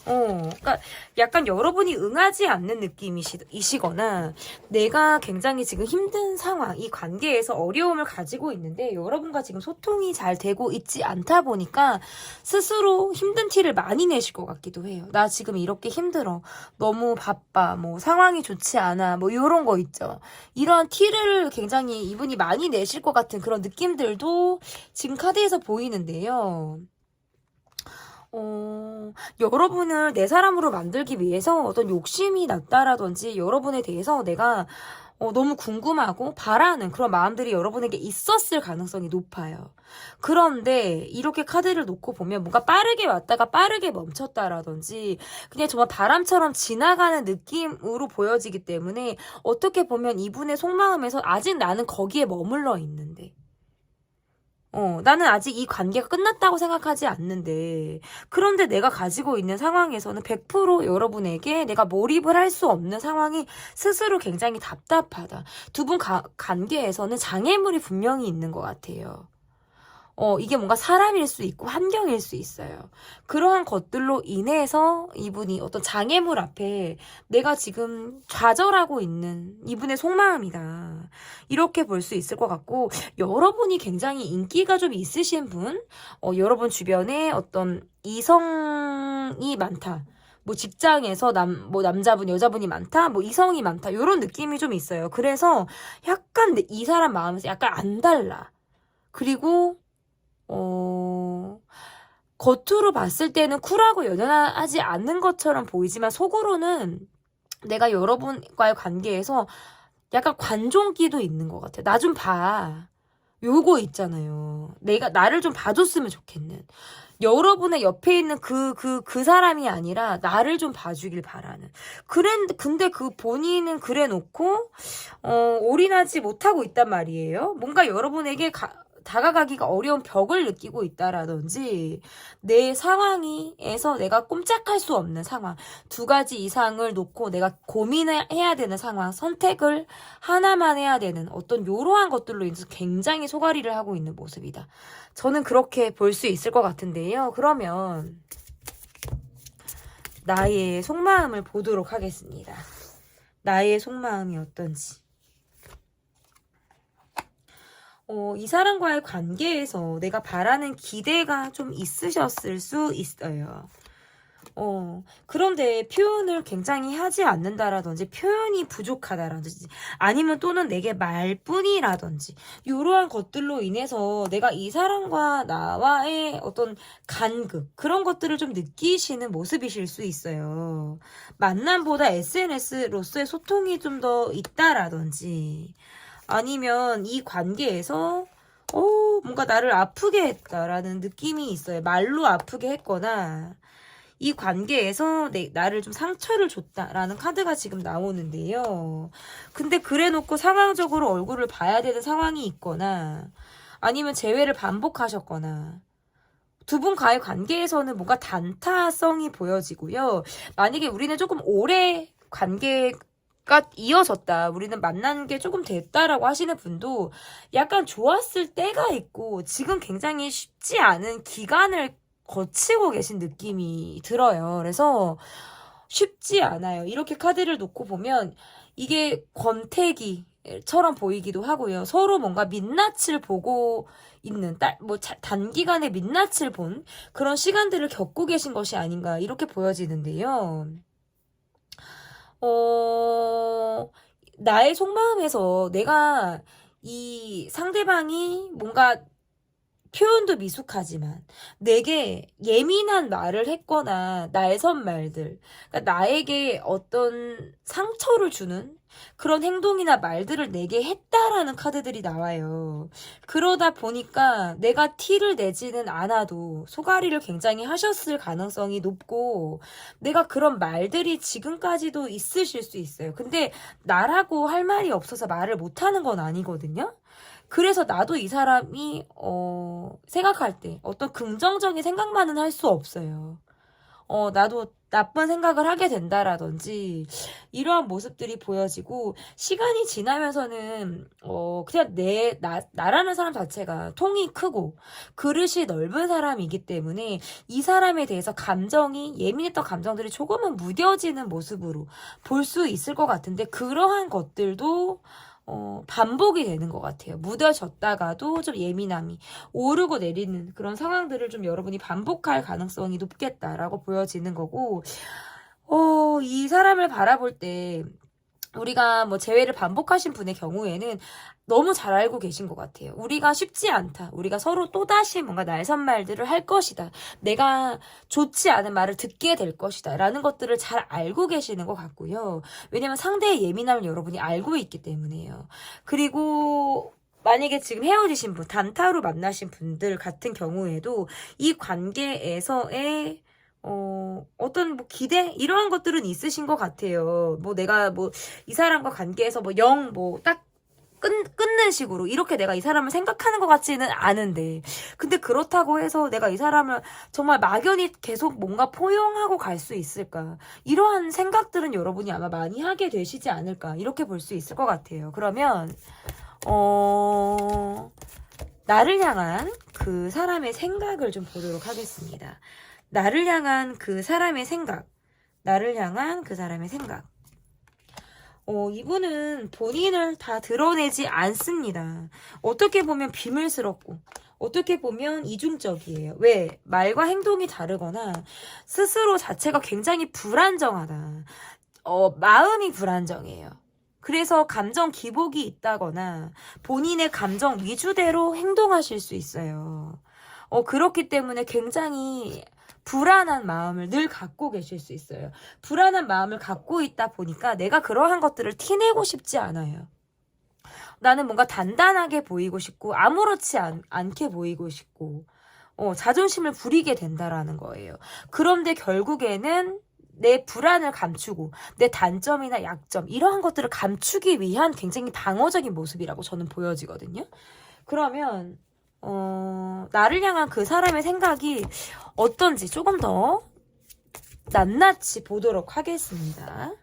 그러니까 약간 여러분이 응하지 않는 느낌이시거나 내가 굉장히 지금 힘든 상황, 이 관계에서 어려움을 가지고 있는데 여러분과 지금 소통이 잘 되고 있지 않다 보니까 스스로 힘든 티를 많이 내실 것 같기도 해요. 나 지금 이렇게 힘들어. 너무 바빠. 뭐 상황이 좋지 않아. 뭐 이런 거 있죠. 이런 티를 굉장히 이분이 많이 내실 것 같은 그런 느낌들도 지금 카드에서 보이는데요. 여러분을 내 사람으로 만들기 위해서 어떤 욕심이 났다라든지 여러분에 대해서 내가 너무 궁금하고 바라는 그런 마음들이 여러분에게 있었을 가능성이 높아요. 그런데 이렇게 카드를 놓고 보면 뭔가 빠르게 왔다가 빠르게 멈췄다라든지 그냥 정말 바람처럼 지나가는 느낌으로 보여지기 때문에 어떻게 보면 이분의 속마음에서 아직 나는 거기에 머물러 있는데 나는 아직 이 관계가 끝났다고 생각하지 않는데, 그런데 내가 가지고 있는 상황에서는 100% 여러분에게 내가 몰입을 할 수 없는 상황이 스스로 굉장히 답답하다. 두 분 관계에서는 장애물이 분명히 있는 것 같아요. 이게 뭔가 사람일 수 있고 환경일 수 있어요. 그러한 것들로 인해서 이분이 어떤 장애물 앞에 내가 지금 좌절하고 있는 이분의 속마음이다. 이렇게 볼 수 있을 것 같고, 여러분이 굉장히 인기가 좀 있으신 분, 여러분 주변에 어떤 이성이 많다. 뭐 직장에서 남자분, 여자분이 많다? 뭐 이성이 많다. 이런 느낌이 좀 있어요. 그래서 약간 이 사람 마음에서 약간 안 달라. 그리고 겉으로 봤을 때는 쿨하고 연연하지 않는 것처럼 보이지만 속으로는 내가 여러분과의 관계에서 약간 관종기도 있는 것 같아요. 나 좀 봐. 요거 있잖아요. 나를 좀 봐줬으면 좋겠는. 여러분의 옆에 있는 그 사람이 아니라 나를 좀 봐주길 바라는. 근데 그 본인은 그래 놓고, 올인하지 못하고 있단 말이에요. 뭔가 여러분에게 다가가기가 어려운 벽을 느끼고 있다라든지 내 상황에서 내가 꼼짝할 수 없는 상황, 두 가지 이상을 놓고 내가 고민을 해야 되는 상황, 선택을 하나만 해야 되는 어떤 이러한 것들로 인해서 굉장히 소가리를 하고 있는 모습이다. 저는 그렇게 볼 수 있을 것 같은데요. 그러면 나의 속마음을 보도록 하겠습니다. 나의 속마음이 어떤지. 이 사람과의 관계에서 내가 바라는 기대가 좀 있으셨을 수 있어요. 그런데 표현을 굉장히 하지 않는다라든지 표현이 부족하다라든지 아니면 또는 내게 말뿐이라든지 이러한 것들로 인해서 내가 이 사람과 나와의 어떤 간극 그런 것들을 좀 느끼시는 모습이실 수 있어요. 만남보다 SNS로서의 소통이 좀 더 있다라든지 아니면 이 관계에서 뭔가 나를 아프게 했다라는 느낌이 있어요. 말로 아프게 했거나 이 관계에서 나를 좀 상처를 줬다라는 카드가 지금 나오는데요. 근데 그래놓고 상황적으로 얼굴을 봐야 되는 상황이 있거나 아니면 재회를 반복하셨거나 두 분과의 관계에서는 뭔가 단타성이 보여지고요. 만약에 우리는 조금 오래 관계가 이어졌다. 우리는 만나는 게 조금 됐다라고 하시는 분도 약간 좋았을 때가 있고 지금 굉장히 쉽지 않은 기간을 거치고 계신 느낌이 들어요. 그래서 쉽지 않아요. 이렇게 카드를 놓고 보면 이게 권태기 처럼 보이기도 하고요. 서로 뭔가 민낯을 보고 있는 단기간에 민낯을 본 그런 시간들을 겪고 계신 것이 아닌가 이렇게 보여지는데요. 나의 속마음에서 내가 이 상대방이 뭔가 표현도 미숙하지만 내게 예민한 말을 했거나 날선 말들, 그러니까 나에게 어떤 상처를 주는 그런 행동이나 말들을 내게 했다라는 카드들이 나와요. 그러다 보니까 내가 티를 내지는 않아도 속앓이를 굉장히 하셨을 가능성이 높고 내가 그런 말들이 지금까지도 있으실 수 있어요. 근데 나라고 할 말이 없어서 말을 못하는 건 아니거든요. 그래서 나도 이 사람이 생각할 때 어떤 긍정적인 생각만은 할 수 없어요. 나도 나쁜 생각을 하게 된다라든지 이러한 모습들이 보여지고 시간이 지나면서는 그냥 나라는 사람 자체가 통이 크고 그릇이 넓은 사람이기 때문에 이 사람에 대해서 예민했던 감정들이 조금은 무뎌지는 모습으로 볼 수 있을 것 같은데 그러한 것들도 반복이 되는 것 같아요. 무뎌졌다가도 좀 예민함이 오르고 내리는 그런 상황들을 좀 여러분이 반복할 가능성이 높겠다라고 보여지는 거고, 이 사람을 바라볼 때 우리가 뭐 재회를 반복하신 분의 경우에는 너무 잘 알고 계신 것 같아요. 우리가 쉽지 않다. 우리가 서로 또다시 뭔가 날선 말들을 할 것이다. 내가 좋지 않은 말을 듣게 될 것이다. 라는 것들을 잘 알고 계시는 것 같고요. 왜냐면 상대의 예민함을 여러분이 알고 있기 때문에요. 그리고 만약에 지금 헤어지신 분, 단타로 만나신 분들 같은 경우에도 이 관계에서의 어떤 뭐 기대? 이러한 것들은 있으신 것 같아요. 뭐 내가 뭐 이 사람과 관계에서 뭐 딱 끊는 식으로 이렇게 내가 이 사람을 생각하는 것 같지는 않은데 근데 그렇다고 해서 내가 이 사람을 정말 막연히 계속 뭔가 포용하고 갈 수 있을까? 이러한 생각들은 여러분이 아마 많이 하게 되시지 않을까? 이렇게 볼 수 있을 것 같아요. 그러면 나를 향한 그 사람의 생각을 좀 보도록 하겠습니다. 나를 향한 그 사람의 생각. 나를 향한 그 사람의 생각. 이분은 본인을 다 드러내지 않습니다. 어떻게 보면 비밀스럽고, 어떻게 보면 이중적이에요. 왜? 말과 행동이 다르거나, 스스로 자체가 굉장히 불안정하다. 마음이 불안정해요. 그래서 감정 기복이 있다거나, 본인의 감정 위주대로 행동하실 수 있어요. 그렇기 때문에 굉장히 불안한 마음을 늘 갖고 계실 수 있어요. 불안한 마음을 갖고 있다 보니까 내가 그러한 것들을 티내고 싶지 않아요. 나는 뭔가 단단하게 보이고 싶고 아무렇지 않게 보이고 싶고 자존심을 부리게 된다라는 거예요. 그런데 결국에는 내 불안을 감추고 내 단점이나 약점 이러한 것들을 감추기 위한 굉장히 방어적인 모습이라고 저는 보여지거든요. 그러면 나를 향한 그 사람의 생각이 어떤지 조금 더 낱낱이 보도록 하겠습니다.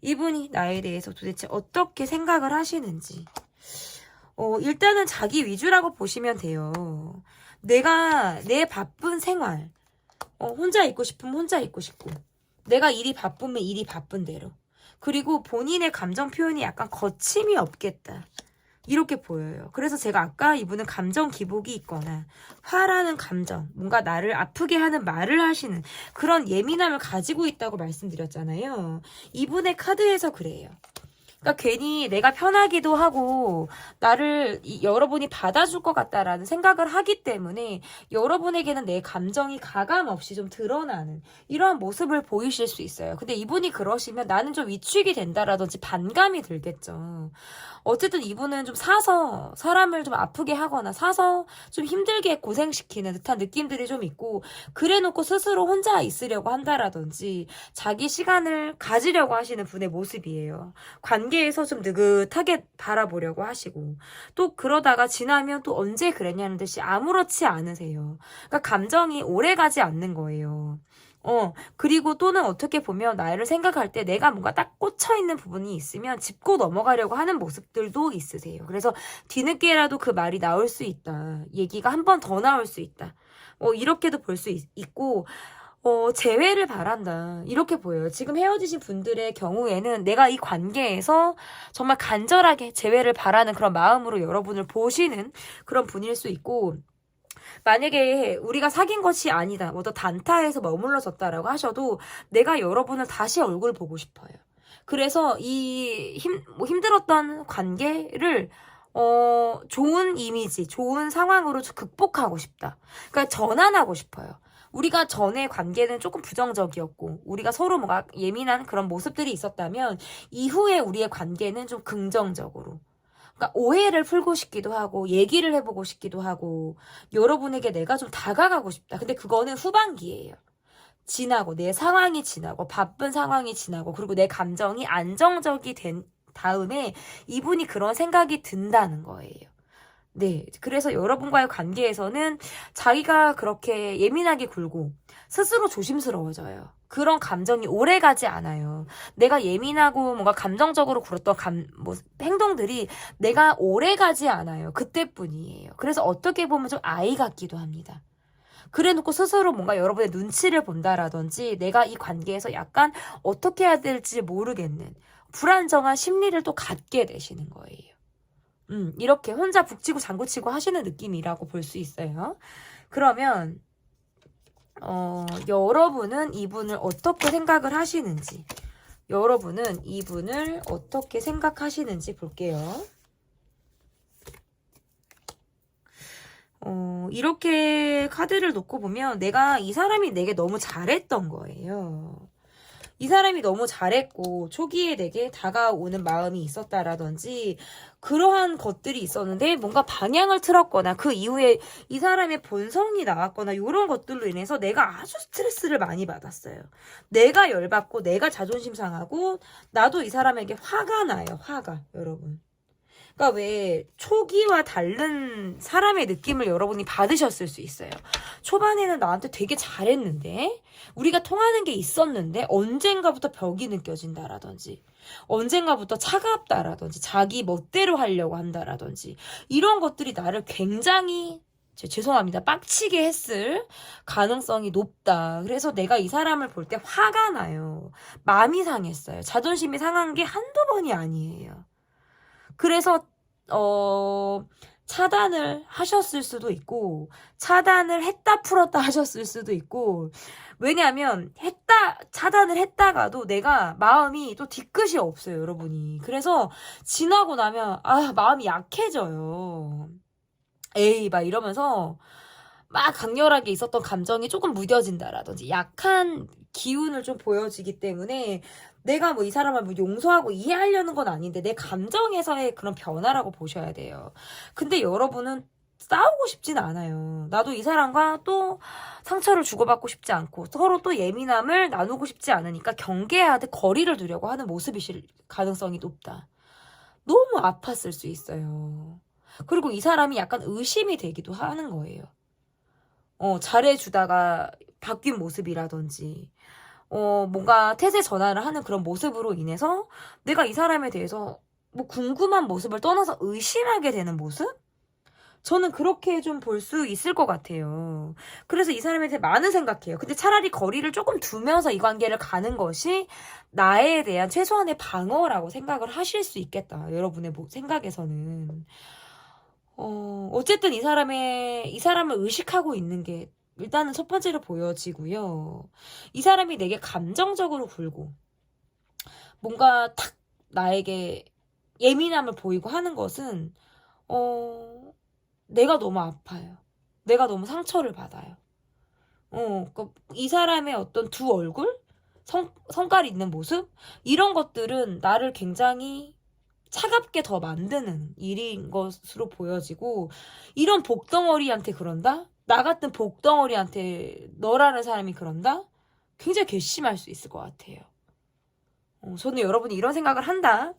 이분이 나에 대해서 도대체 어떻게 생각을 하시는지. 일단은 자기 위주라고 보시면 돼요. 내가 내 바쁜 생활, 혼자 있고 싶으면 혼자 있고 싶고, 내가 일이 바쁘면 일이 바쁜 대로. 그리고 본인의 감정 표현이 약간 거침이 없겠다. 이렇게 보여요. 그래서 제가 아까 이분은 감정 기복이 있거나 화라는 감정, 뭔가 나를 아프게 하는 말을 하시는 그런 예민함을 가지고 있다고 말씀드렸잖아요. 이분의 카드에서 그래요. 그러니까 괜히 내가 편하기도 하고 나를 여러분이 받아줄 것 같다라는 생각을 하기 때문에 여러분에게는 내 감정이 가감 없이 좀 드러나는 이러한 모습을 보이실 수 있어요. 근데 이분이 그러시면 나는 좀 위축이 된다라든지 반감이 들겠죠. 어쨌든 이분은 좀 사서 사람을 좀 아프게 하거나 사서 좀 힘들게 고생시키는 듯한 느낌들이 좀 있고 그래놓고 스스로 혼자 있으려고 한다라든지 자기 시간을 가지려고 하시는 분의 모습이에요. 관계에서 좀 느긋하게 바라보려고 하시고 또 그러다가 지나면 또 언제 그랬냐는 듯이 아무렇지 않으세요. 그러니까 감정이 오래가지 않는 거예요. 그리고 또는 어떻게 보면 나를 생각할 때 내가 뭔가 딱 꽂혀있는 부분이 있으면 짚고 넘어가려고 하는 모습들도 있으세요. 그래서 뒤늦게라도 그 말이 나올 수 있다. 얘기가 한 번 더 나올 수 있다. 이렇게도 볼 수 있고, 재회를 바란다. 이렇게 보여요. 지금 헤어지신 분들의 경우에는 내가 이 관계에서 정말 간절하게 재회를 바라는 그런 마음으로 여러분을 보시는 그런 분일 수 있고, 만약에 우리가 사귄 것이 아니다, 뭐 더 단타에서 머물러졌다라고 하셔도 내가 여러분을 다시 얼굴 보고 싶어요. 그래서 이 힘들었던 관계를 좋은 이미지, 좋은 상황으로 극복하고 싶다. 그러니까 전환하고 싶어요. 우리가 전의 관계는 조금 부정적이었고 우리가 서로 뭔가 예민한 그런 모습들이 있었다면 이후에 우리의 관계는 좀 긍정적으로, 그러니까 오해를 풀고 싶기도 하고 얘기를 해보고 싶기도 하고 여러분에게 내가 좀 다가가고 싶다. 근데 그거는 후반기예요. 지나고 내 상황이 지나고 바쁜 상황이 지나고 그리고 내 감정이 안정적이 된 다음에 이분이 그런 생각이 든다는 거예요. 네, 그래서 여러분과의 관계에서는 자기가 그렇게 예민하게 굴고 스스로 조심스러워져요. 그런 감정이 오래 가지 않아요. 내가 예민하고 뭔가 감정적으로 굴었던 행동들이 내가 오래 가지 않아요. 그때뿐이에요. 그래서 어떻게 보면 좀 아이 같기도 합니다. 그래 놓고 스스로 뭔가 여러분의 눈치를 본다라든지 내가 이 관계에서 약간 어떻게 해야 될지 모르겠는 불안정한 심리를 또 갖게 되시는 거예요. 이렇게 혼자 북치고 장구치고 하시는 느낌이라고 볼 수 있어요. 그러면 여러분은 이분을 어떻게 생각을 하시는지, 여러분은 이분을 어떻게 생각하시는지 볼게요. 이렇게 카드를 놓고 보면 내가 이 사람이 내게 너무 잘했던 거예요. 이 사람이 너무 잘했고 초기에 내게 다가오는 마음이 있었다라든지 그러한 것들이 있었는데 뭔가 방향을 틀었거나 그 이후에 이 사람의 본성이 나왔거나 이런 것들로 인해서 내가 아주 스트레스를 많이 받았어요. 내가 열받고 내가 자존심 상하고 나도 이 사람에게 화가 나요. 화가, 여러분. 그러니까 왜 초기와 다른 사람의 느낌을 여러분이 받으셨을 수 있어요. 초반에는 나한테 되게 잘했는데 우리가 통하는 게 있었는데 언젠가부터 벽이 느껴진다라든지 언젠가부터 차갑다라든지 자기 멋대로 하려고 한다라든지 이런 것들이 나를 굉장히 죄송합니다. 빡치게 했을 가능성이 높다. 그래서 내가 이 사람을 볼 때 화가 나요. 마음이 상했어요. 자존심이 상한 게 한두 번이 아니에요. 그래서 차단을 하셨을 수도 있고 차단을 했다 풀었다 하셨을 수도 있고, 왜냐하면 차단을 했다가도 내가 마음이 또 뒤끝이 없어요, 여러분이. 그래서 지나고 나면 마음이 약해져요. 에이 막 이러면서 막 강렬하게 있었던 감정이 조금 무뎌진다라든지 약한 기운을 좀 보여지기 때문에 내가 뭐 이 사람을 뭐 용서하고 이해하려는 건 아닌데 내 감정에서의 그런 변화라고 보셔야 돼요. 근데 여러분은 싸우고 싶진 않아요. 나도 이 사람과 또 상처를 주고받고 싶지 않고 서로 또 예민함을 나누고 싶지 않으니까 경계하듯 거리를 두려고 하는 모습이실 가능성이 높다. 너무 아팠을 수 있어요. 그리고 이 사람이 약간 의심이 되기도 하는 거예요. 잘해주다가 바뀐 모습이라든지 뭔가 태세 전환을 하는 그런 모습으로 인해서 내가 이 사람에 대해서 뭐 궁금한 모습을 떠나서 의심하게 되는 모습? 저는 그렇게 좀 볼 수 있을 것 같아요. 그래서 이 사람에 대해 많은 생각해요. 근데 차라리 거리를 조금 두면서 이 관계를 가는 것이 나에 대한 최소한의 방어라고 생각을 하실 수 있겠다. 여러분의 생각에서는. 어쨌든 이 사람을 의식하고 있는 게 일단은 첫 번째로 보여지고요. 이 사람이 내게 감정적으로 굴고 뭔가 탁 나에게 예민함을 보이고 하는 것은 내가 너무 아파요. 내가 너무 상처를 받아요. 그러니까 이 사람의 어떤 두 얼굴? 성깔이 있는 모습? 이런 것들은 나를 굉장히 차갑게 더 만드는 일인 것으로 보여지고, 이런 복덩어리한테 그런다? 나 같은 복덩어리한테 너라는 사람이 그런다? 굉장히 괘씸할 수 있을 것 같아요. 저는 여러분이 이런 생각을 한다.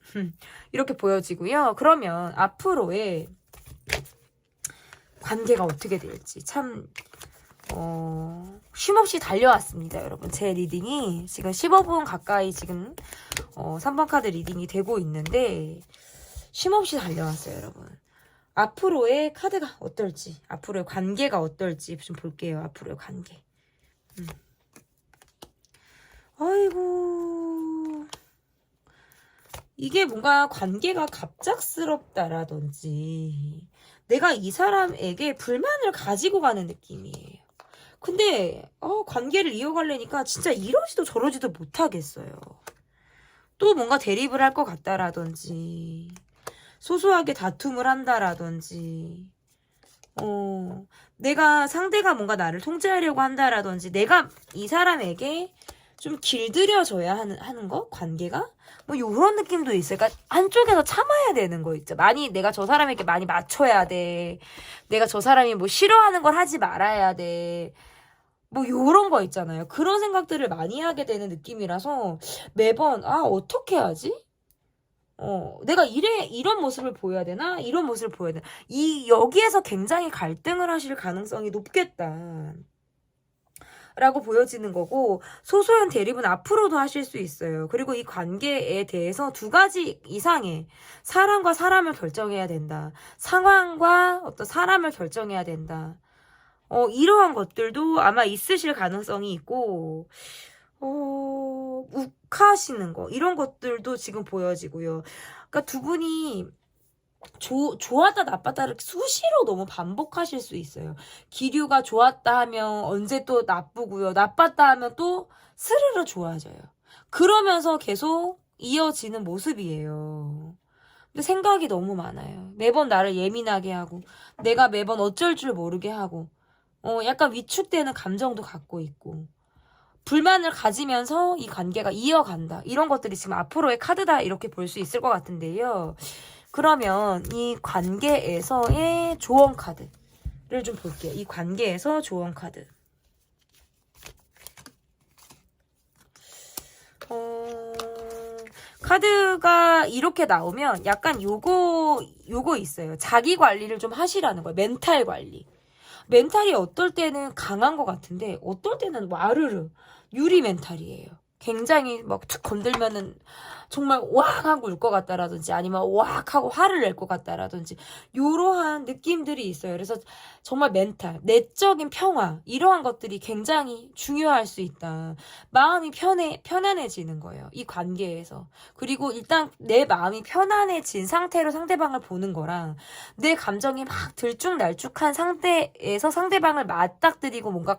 이렇게 보여지고요. 그러면 앞으로의 관계가 어떻게 될지 참 쉼없이 달려왔습니다, 여러분. 제 리딩이 지금 15분 가까이 지금 3번 카드 리딩이 되고 있는데 쉼없이 달려왔어요, 여러분. 앞으로의 카드가 어떨지, 앞으로의 관계가 어떨지 좀 볼게요. 앞으로의 관계. 아이고. 이게 뭔가 관계가 갑작스럽다라든지 내가 이 사람에게 불만을 가지고 가는 느낌이에요. 근데 관계를 이어가려니까 진짜 이러지도 저러지도 못하겠어요. 또 뭔가 대립을 할 것 같다라든지 소소하게 다툼을 한다라든지 내가 상대가 뭔가 나를 통제하려고 한다라든지 내가 이 사람에게 좀 길들여져야 하는 거? 관계가? 뭐 요런 느낌도 있어요. 그러니까 한쪽에서 참아야 되는 거 있죠. 많이 내가 저 사람에게 많이 맞춰야 돼. 내가 저 사람이 뭐 싫어하는 걸 하지 말아야 돼. 뭐 요런 거 있잖아요. 그런 생각들을 많이 하게 되는 느낌이라서 매번 어떻게 하지? 내가 이런 모습을 보여야 되나? 이런 모습을 보여야 되나? 여기에서 굉장히 갈등을 하실 가능성이 높겠다. 라고 보여지는 거고, 소소한 대립은 앞으로도 하실 수 있어요. 그리고 이 관계에 대해서 두 가지 이상의 사람과 사람을 결정해야 된다. 상황과 어떤 사람을 결정해야 된다. 이러한 것들도 아마 있으실 가능성이 있고, 욱하시는 거, 이런 것들도 지금 보여지고요. 그러니까 두 분이 좋았다 나빴다를 수시로 너무 반복하실 수 있어요. 기류가 좋았다 하면 언제 또 나쁘고요. 나빴다 하면 또 스르르 좋아져요. 그러면서 계속 이어지는 모습이에요. 근데 생각이 너무 많아요. 매번 나를 예민하게 하고 내가 매번 어쩔 줄 모르게 하고 약간 위축되는 감정도 갖고 있고 불만을 가지면서 이 관계가 이어간다. 이런 것들이 지금 앞으로의 카드다 이렇게 볼 수 있을 것 같은데요. 그러면 이 관계에서의 조언 카드를 좀 볼게요. 이 관계에서 조언 카드. 카드가 이렇게 나오면 약간 요거 있어요. 자기 관리를 좀 하시라는 거예요. 멘탈 관리. 멘탈이 어떨 때는 강한 것 같은데 어떨 때는 와르르 유리 멘탈이에요. 굉장히 막 툭 건들면은 정말 왁 하고 울 것 같다라든지 아니면 왁 하고 화를 낼 것 같다라든지 이러한 느낌들이 있어요. 그래서 정말 멘탈, 내적인 평화 이러한 것들이 굉장히 중요할 수 있다. 마음이 편안해지는 거예요. 이 관계에서. 그리고 일단 내 마음이 편안해진 상태로 상대방을 보는 거랑 내 감정이 막 들쭉날쭉한 상태에서 상대방을 맞닥뜨리고 뭔가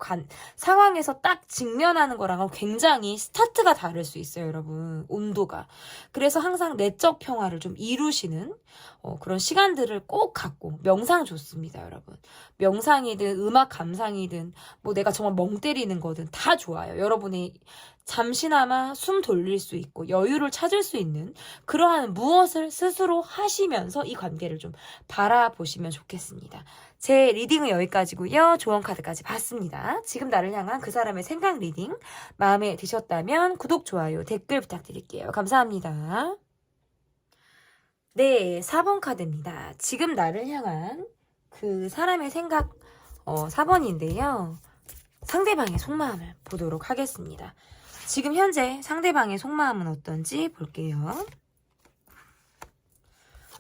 상황에서 딱 직면하는 거랑은 굉장히 스타트가 다를 수 있어요, 여러분. 온도가. 그래서 항상 내적 평화를 좀 이루시는 그런 시간들을 꼭 갖고 명상 좋습니다, 여러분. 명상이든 음악 감상이든 뭐 내가 정말 멍 때리는 거든 다 좋아요. 여러분이 잠시나마 숨 돌릴 수 있고 여유를 찾을 수 있는 그러한 무엇을 스스로 하시면서 이 관계를 좀 바라보시면 좋겠습니다. 제 리딩은 여기까지고요. 조언 카드까지 봤습니다. 지금 나를 향한 그 사람의 생각 리딩 마음에 드셨다면 구독, 좋아요, 댓글 부탁드릴게요. 감사합니다. 네, 4번 카드입니다. 지금 나를 향한 그 사람의 생각 4번인데요. 상대방의 속마음을 보도록 하겠습니다. 지금 현재 상대방의 속마음은 어떤지 볼게요.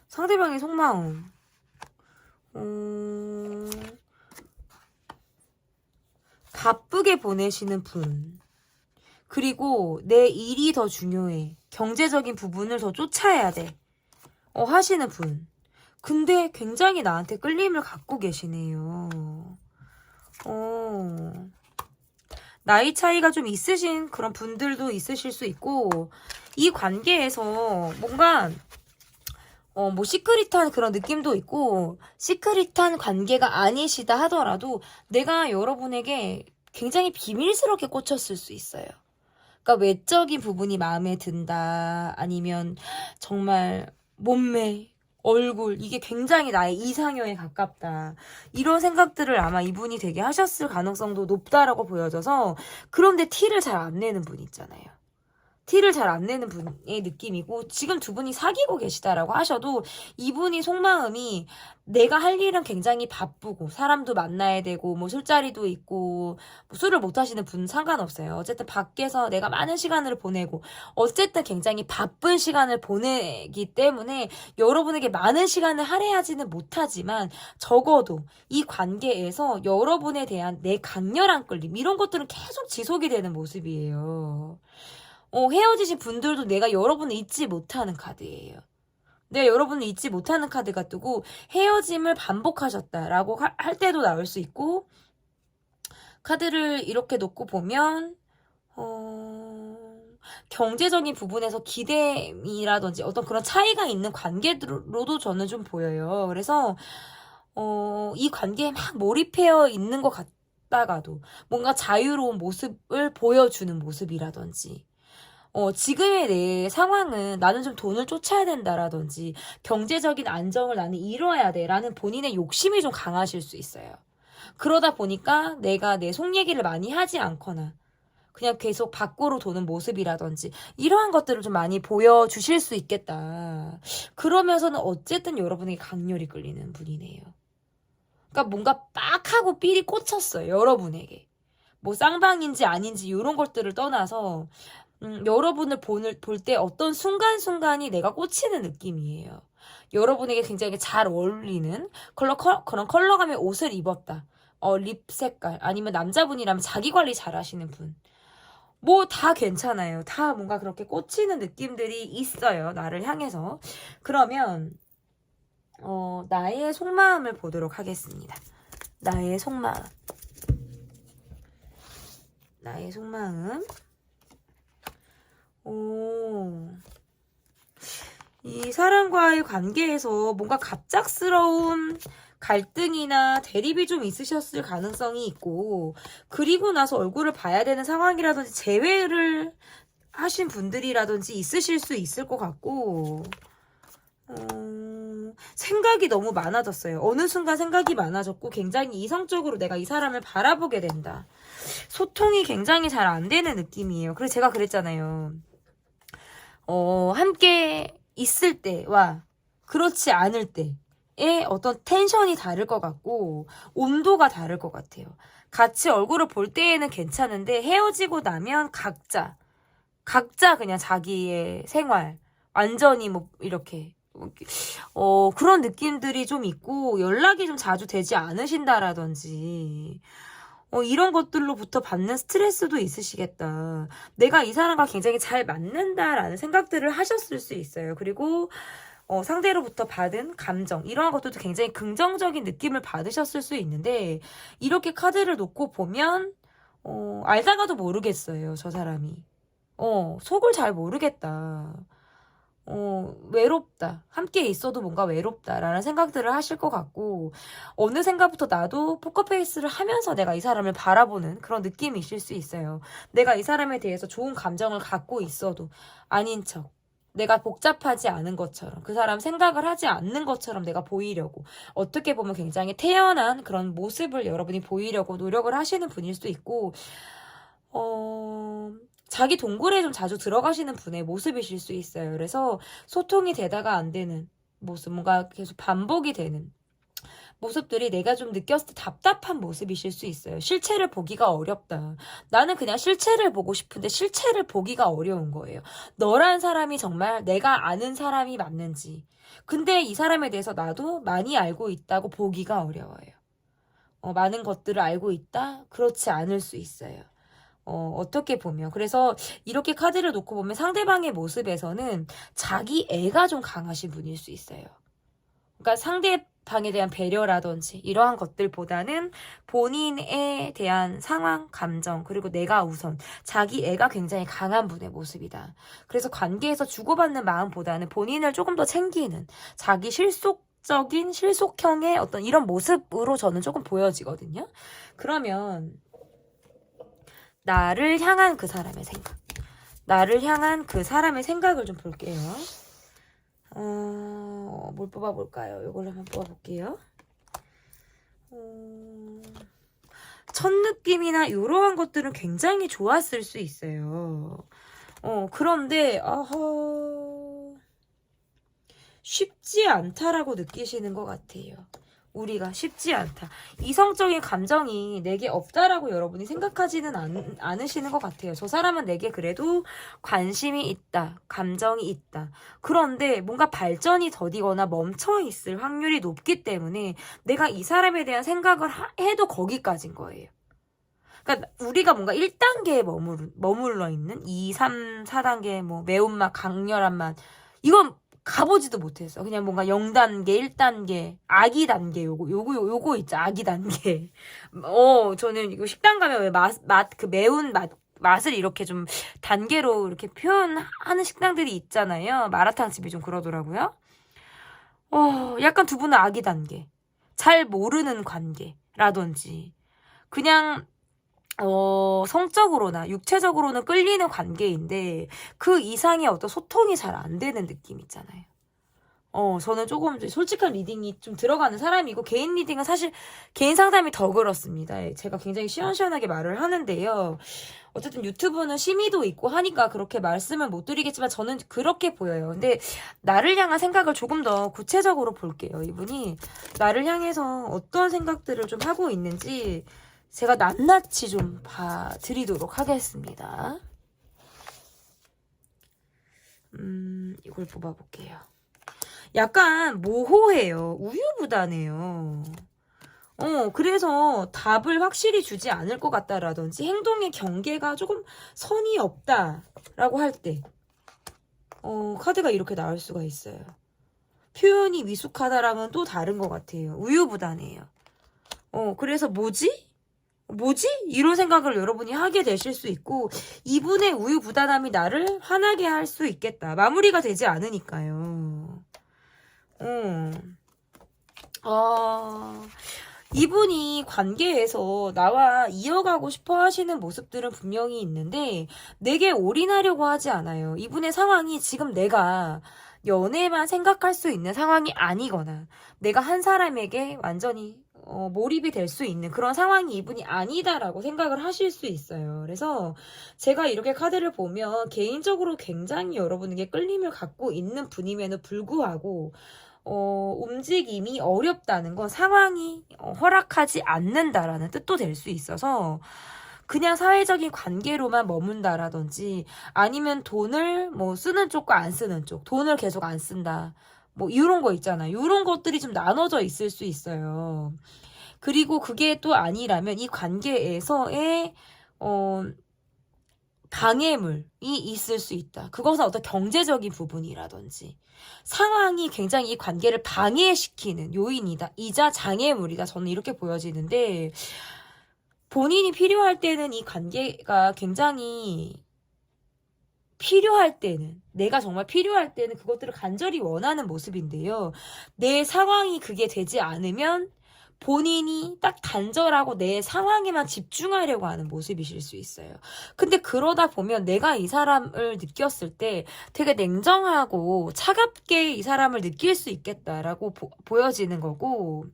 상대방의 속마음. 바쁘게 보내시는 분. 그리고 내 일이 더 중요해. 경제적인 부분을 더 쫓아야 돼. 하시는 분. 근데 굉장히 나한테 끌림을 갖고 계시네요. 나이 차이가 좀 있으신 그런 분들도 있으실 수 있고, 이 관계에서 뭔가, 뭐, 시크릿한 그런 느낌도 있고, 시크릿한 관계가 아니시다 하더라도, 내가 여러분에게 굉장히 비밀스럽게 꽂혔을 수 있어요. 그러니까 외적인 부분이 마음에 든다, 아니면 정말 몸매, 얼굴, 이게 굉장히 나의 이상형에 가깝다. 이런 생각들을 아마 이분이 되게 하셨을 가능성도 높다라고 보여져서, 그런데 티를 잘 안 내는 분 있잖아요. 티를 잘 안 내는 분의 느낌이고, 지금 두 분이 사귀고 계시다라고 하셔도 이분이 속마음이 내가 할 일은 굉장히 바쁘고 사람도 만나야 되고 뭐 술자리도 있고 뭐 술을 못 하시는 분 상관없어요. 어쨌든 밖에서 내가 많은 시간을 보내고 어쨌든 굉장히 바쁜 시간을 보내기 때문에 여러분에게 많은 시간을 할애하지는 못하지만 적어도 이 관계에서 여러분에 대한 내 강렬한 끌림 이런 것들은 계속 지속이 되는 모습이에요. 헤어지신 분들도 내가 여러분을 잊지 못하는 카드예요. 내가 여러분을 잊지 못하는 카드가 뜨고 헤어짐을 반복하셨다라고 할 때도 나올 수 있고, 카드를 이렇게 놓고 보면 경제적인 부분에서 기대이라든지 어떤 그런 차이가 있는 관계로도 저는 좀 보여요. 그래서 이 관계에 막 몰입해 있는 것 같다가도 뭔가 자유로운 모습을 보여주는 모습이라든지 지금의 내 상황은 나는 좀 돈을 쫓아야 된다라든지 경제적인 안정을 나는 이뤄야 돼라는 본인의 욕심이 좀 강하실 수 있어요. 그러다 보니까 내가 내 속 얘기를 많이 하지 않거나 그냥 계속 밖으로 도는 모습이라든지 이러한 것들을 좀 많이 보여주실 수 있겠다. 그러면서는 어쨌든 여러분에게 강렬히 끌리는 분이네요. 그러니까 뭔가 빡하고 삘이 꽂혔어요. 여러분에게. 뭐 쌍방인지 아닌지 이런 것들을 떠나서 여러분을 볼 때 어떤 순간순간이 내가 꽂히는 느낌이에요. 여러분에게 굉장히 잘 어울리는 그런 컬러감의 옷을 입었다. 립 색깔 아니면 남자분이라면 자기 관리 잘 하시는 분. 뭐 다 괜찮아요. 다 뭔가 그렇게 꽂히는 느낌들이 있어요. 나를 향해서. 그러면 나의 속마음을 보도록 하겠습니다. 나의 속마음. 나의 속마음. 이 사람과의 관계에서 뭔가 갑작스러운 갈등이나 대립이 좀 있으셨을 가능성이 있고, 그리고 나서 얼굴을 봐야 되는 상황이라든지 재회를 하신 분들이라든지 있으실 수 있을 것 같고, 생각이 너무 많아졌어요. 어느 순간 생각이 많아졌고 굉장히 이성적으로 내가 이 사람을 바라보게 된다. 소통이 굉장히 잘 안 되는 느낌이에요. 그래서 제가 그랬잖아요. 함께 있을 때와 그렇지 않을 때의 어떤 텐션이 다를 것 같고 온도가 다를 것 같아요. 같이 얼굴을 볼 때에는 괜찮은데 헤어지고 나면 각자 그냥 자기의 생활 완전히 뭐 이렇게 그런 느낌들이 좀 있고 연락이 좀 자주 되지 않으신다라든지 이런 것들로부터 받는 스트레스도 있으시겠다. 내가 이 사람과 굉장히 잘 맞는다라는 생각들을 하셨을 수 있어요. 그리고 상대로부터 받은 감정 이러한 것들도 굉장히 긍정적인 느낌을 받으셨을 수 있는데 이렇게 카드를 놓고 보면 알다가도 모르겠어요. 저 사람이. 속을 잘 모르겠다. 외롭다. 함께 있어도 뭔가 외롭다라는 생각들을 하실 것 같고 어느 생각부터 나도 포커페이스를 하면서 내가 이 사람을 바라보는 그런 느낌이실 수 있어요. 내가 이 사람에 대해서 좋은 감정을 갖고 있어도 아닌 척 내가 복잡하지 않은 것처럼 그 사람 생각을 하지 않는 것처럼 내가 보이려고 어떻게 보면 굉장히 태연한 그런 모습을 여러분이 보이려고 노력을 하시는 분일 수도 있고 자기 동굴에 좀 자주 들어가시는 분의 모습이실 수 있어요. 그래서 소통이 되다가 안 되는 모습, 뭔가 계속 반복이 되는 모습들이 내가 좀 느꼈을 때 답답한 모습이실 수 있어요. 실체를 보기가 어렵다. 나는 그냥 실체를 보고 싶은데 실체를 보기가 어려운 거예요. 너란 사람이 정말 내가 아는 사람이 맞는지. 근데 이 사람에 대해서 나도 많이 알고 있다고 보기가 어려워요. 많은 것들을 알고 있다? 그렇지 않을 수 있어요. 어떻게 보면. 그래서 이렇게 카드를 놓고 보면 상대방의 모습에서는 자기 애가 좀 강하신 분일 수 있어요. 그러니까 상대방에 대한 배려라든지 이러한 것들보다는 본인에 대한 상황, 감정, 그리고 내가 우선 자기 애가 굉장히 강한 분의 모습이다. 그래서 관계에서 주고받는 마음보다는 본인을 조금 더 챙기는 자기 실속적인 실속형의 어떤 이런 모습으로 저는 조금 보여지거든요. 그러면 나를 향한 그 사람의 생각. 나를 향한 그 사람의 생각을 좀 볼게요. 뭘 뽑아볼까요? 이걸 한번 뽑아볼게요. 첫 느낌이나 이러한 것들은 굉장히 좋았을 수 있어요. 그런데 쉽지 않다라고 느끼시는 것 같아요. 우리가 쉽지 않다. 이성적인 감정이 내게 없다라고 여러분이 생각하지는 않으시는 것 같아요. 저 사람은 내게 그래도 관심이 있다. 감정이 있다. 그런데 뭔가 발전이 더디거나 멈춰 있을 확률이 높기 때문에 내가 이 사람에 대한 생각을 해도 거기까지인 거예요. 그러니까 우리가 뭔가 1단계에 머물러 있는 2, 3, 4단계 뭐 매운맛, 강렬한 맛 이건 가보지도 못했어. 그냥 뭔가 0단계, 1단계, 아기 단계 요거 있죠. 아기 단계. 저는 이거 식당 가면 왜 그 매운 맛을 이렇게 좀 단계로 이렇게 표현하는 식당들이 있잖아요. 마라탕 집이 좀 그러더라고요. 약간 두 분은 아기 단계. 잘 모르는 관계라든지 그냥 성적으로나 육체적으로는 끌리는 관계인데 그 이상의 어떤 소통이 잘 안 되는 느낌 있잖아요. 저는 조금 솔직한 리딩이 좀 들어가는 사람이고 개인 리딩은 사실 개인 상담이 더 그렇습니다. 예, 제가 굉장히 시원시원하게 말을 하는데요. 어쨌든 유튜브는 심의도 있고 하니까 그렇게 말씀을 못 드리겠지만 저는 그렇게 보여요. 근데 나를 향한 생각을 조금 더 구체적으로 볼게요. 이분이 나를 향해서 어떤 생각들을 좀 하고 있는지 제가 낱낱이 좀 봐드리도록 하겠습니다. 이걸 뽑아볼게요. 약간 모호해요. 우유부단해요. 그래서 답을 확실히 주지 않을 것 같다라든지 행동의 경계가 조금 선이 없다라고 할 때 카드가 이렇게 나올 수가 있어요. 표현이 미숙하다라면 또 다른 것 같아요. 우유부단해요. 그래서 뭐지? 이런 생각을 여러분이 하게 되실 수 있고 이분의 우유부단함이 나를 화나게 할 수 있겠다. 마무리가 되지 않으니까요. 이분이 관계에서 나와 이어가고 싶어 하시는 모습들은 분명히 있는데 내게 올인하려고 하지 않아요. 이분의 상황이 지금 내가 연애만 생각할 수 있는 상황이 아니거나 내가 한 사람에게 완전히 몰입이 될 수 있는 그런 상황이 이분이 아니다라고 생각을 하실 수 있어요. 그래서 제가 이렇게 카드를 보면 개인적으로 굉장히 여러분에게 끌림을 갖고 있는 분임에도 불구하고 움직임이 어렵다는 건 상황이 허락하지 않는다라는 뜻도 될 수 있어서 그냥 사회적인 관계로만 머문다라든지 아니면 돈을 뭐 쓰는 쪽과 안 쓰는 쪽, 돈을 계속 안 쓴다. 뭐 이런 거 있잖아요. 이런 것들이 좀 나눠져 있을 수 있어요. 그리고 그게 또 아니라면 이 관계에서의 방해물이 있을 수 있다. 그것은 어떤 경제적인 부분이라든지 상황이 굉장히 이 관계를 방해시키는 요인이다. 이자 장애물이다. 저는 이렇게 보여지는데 본인이 필요할 때는 이 관계가 굉장히 필요할 때는 내가 정말 필요할 때는 그것들을 간절히 원하는 모습인데요. 내 상황이 그게 되지 않으면 본인이 딱 단절하고 내 상황에만 집중하려고 하는 모습이실 수 있어요. 근데 그러다 보면 내가 이 사람을 느꼈을 때 되게 냉정하고 차갑게 이 사람을 느낄 수 있겠다라고 보여지는 거고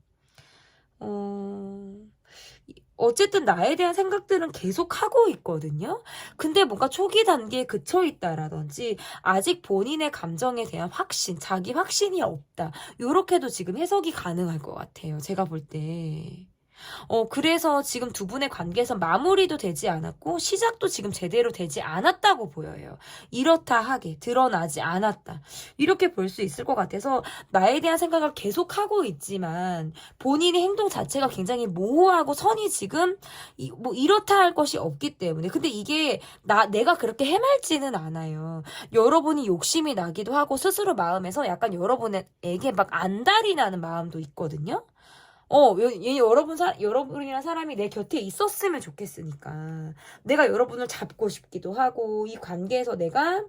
어쨌든 나에 대한 생각들은 계속 하고 있거든요. 근데 뭔가 초기 단계에 그쳐 있다라든지 아직 본인의 감정에 대한 확신, 자기 확신이 없다. 요렇게도 지금 해석이 가능할 것 같아요. 제가 볼 때. 그래서 지금 두 분의 관계에서 마무리도 되지 않았고 시작도 지금 제대로 되지 않았다고 보여요. 이렇다 하게 드러나지 않았다. 이렇게 볼 수 있을 것 같아서 나에 대한 생각을 계속하고 있지만 본인의 행동 자체가 굉장히 모호하고 선이 지금 뭐 이렇다 할 것이 없기 때문에 근데 이게 내가 그렇게 해맑지는 않아요. 여러분이 욕심이 나기도 하고 스스로 마음에서 약간 여러분에게 막 안달이 나는 마음도 있거든요. 여러분이란 사람이 내 곁에 있었으면 좋겠으니까. 내가 여러분을 잡고 싶기도 하고, 이 관계에서 내가,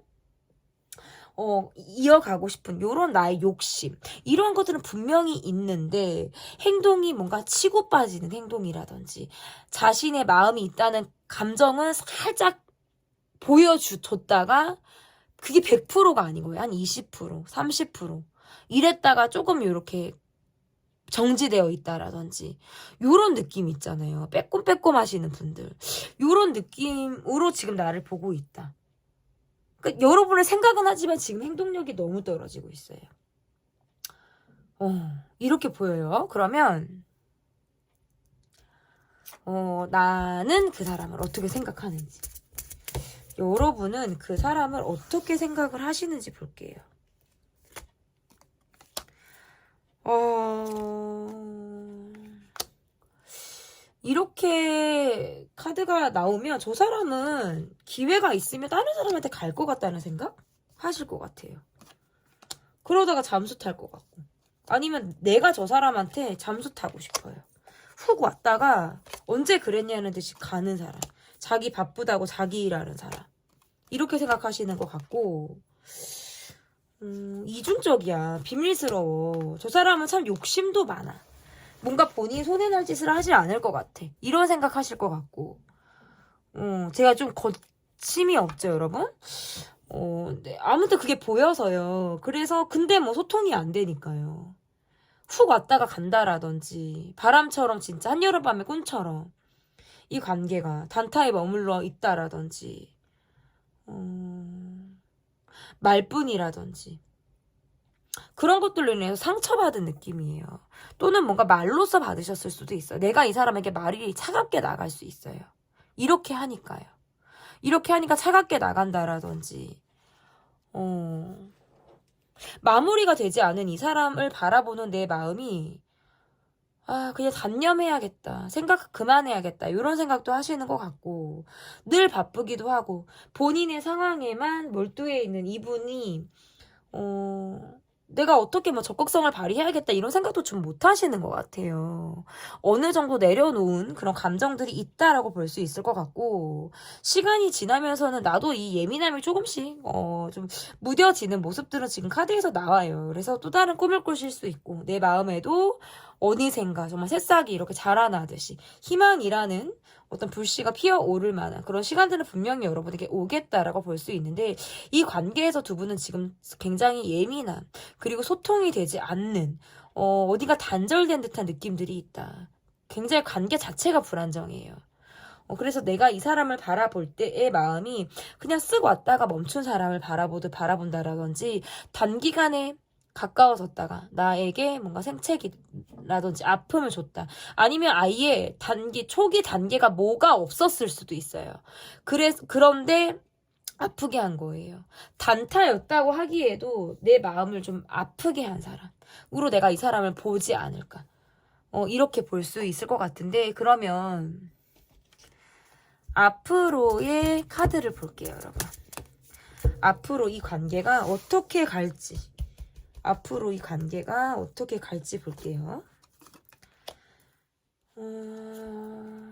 이어가고 싶은 요런 나의 욕심. 이런 것들은 분명히 있는데, 행동이 뭔가 치고 빠지는 행동이라든지, 자신의 마음이 있다는 감정은 살짝 보여줬다가, 그게 100%가 아닌 거예요. 한 20%, 30%. 이랬다가 조금 요렇게 정지되어 있다라든지 요런 느낌 있잖아요. 빼꼼빼꼼 하시는 분들 요런 느낌으로 지금 나를 보고 있다. 그러니까 여러분의 생각은 하지만 지금 행동력이 너무 떨어지고 있어요. 이렇게 보여요. 그러면 나는 그 사람을 어떻게 생각하는지, 여러분은 그 사람을 어떻게 생각을 하시는지 볼게요. 이렇게 카드가 나오면 저 사람은 기회가 있으면 다른 사람한테 갈 것 같다는 생각 하실 것 같아요. 그러다가 잠수 탈 것 같고, 아니면 내가 저 사람한테 잠수 타고 싶어요. 훅 왔다가 언제 그랬냐는 듯이 가는 사람, 자기 바쁘다고 자기 일하는 사람, 이렇게 생각하시는 것 같고, 이중적이야. 비밀스러워. 저 사람은 참 욕심도 많아. 뭔가 본인이 손해날 짓을 하지 않을 것 같아. 이런 생각하실 것 같고, 제가 좀 거침이 없죠, 여러분? 네. 아무튼 그게 보여서요. 그래서 근데 뭐 소통이 안 되니까요. 훅 왔다가 간다라든지, 바람처럼 진짜 한여름밤의 꿈처럼 이 관계가 단타에 머물러 있다라든지, 말뿐이라든지, 그런 것들로 인해서 상처받은 느낌이에요. 또는 뭔가 말로써 받으셨을 수도 있어요. 내가 이 사람에게 말이 차갑게 나갈 수 있어요. 이렇게 하니까요. 이렇게 하니까 차갑게 나간다라든지, 마무리가 되지 않은 이 사람을 바라보는 내 마음이, 그냥 단념해야겠다, 생각 그만해야겠다, 이런 생각도 하시는 것 같고, 늘 바쁘기도 하고, 본인의 상황에만 몰두해 있는 이분이 내가 어떻게 뭐 적극성을 발휘해야겠다, 이런 생각도 좀 못 하시는 것 같아요. 어느 정도 내려놓은 그런 감정들이 있다라고 볼 수 있을 것 같고, 시간이 지나면서는 나도 이 예민함이 조금씩 좀 무뎌지는 모습들은 지금 카드에서 나와요. 그래서 또 다른 꿈을 꾸실 수 있고, 내 마음에도 어느샌가 정말 새싹이 이렇게 자라나듯이 희망이라는 어떤 불씨가 피어오를 만한 그런 시간들은 분명히 여러분에게 오겠다라고 볼 수 있는데, 이 관계에서 두 분은 지금 굉장히 예민한, 그리고 소통이 되지 않는, 어디가 단절된 듯한 느낌들이 있다. 굉장히 관계 자체가 불안정해요. 그래서 내가 이 사람을 바라볼 때의 마음이 그냥 쓱 왔다가 멈춘 사람을 바라본다라든지, 단기간에 가까워졌다가 나에게 뭔가 생채기라든지 아픔을 줬다. 아니면 아예 초기 단계가 뭐가 없었을 수도 있어요. 그런데 아프게 한 거예요. 단타였다고 하기에도 내 마음을 좀 아프게 한 사람으로 내가 이 사람을 보지 않을까. 이렇게 볼 수 있을 것 같은데, 그러면 앞으로의 카드를 볼게요, 여러분. 앞으로 이 관계가 어떻게 갈지. 앞으로 이 관계가 어떻게 갈지 볼게요.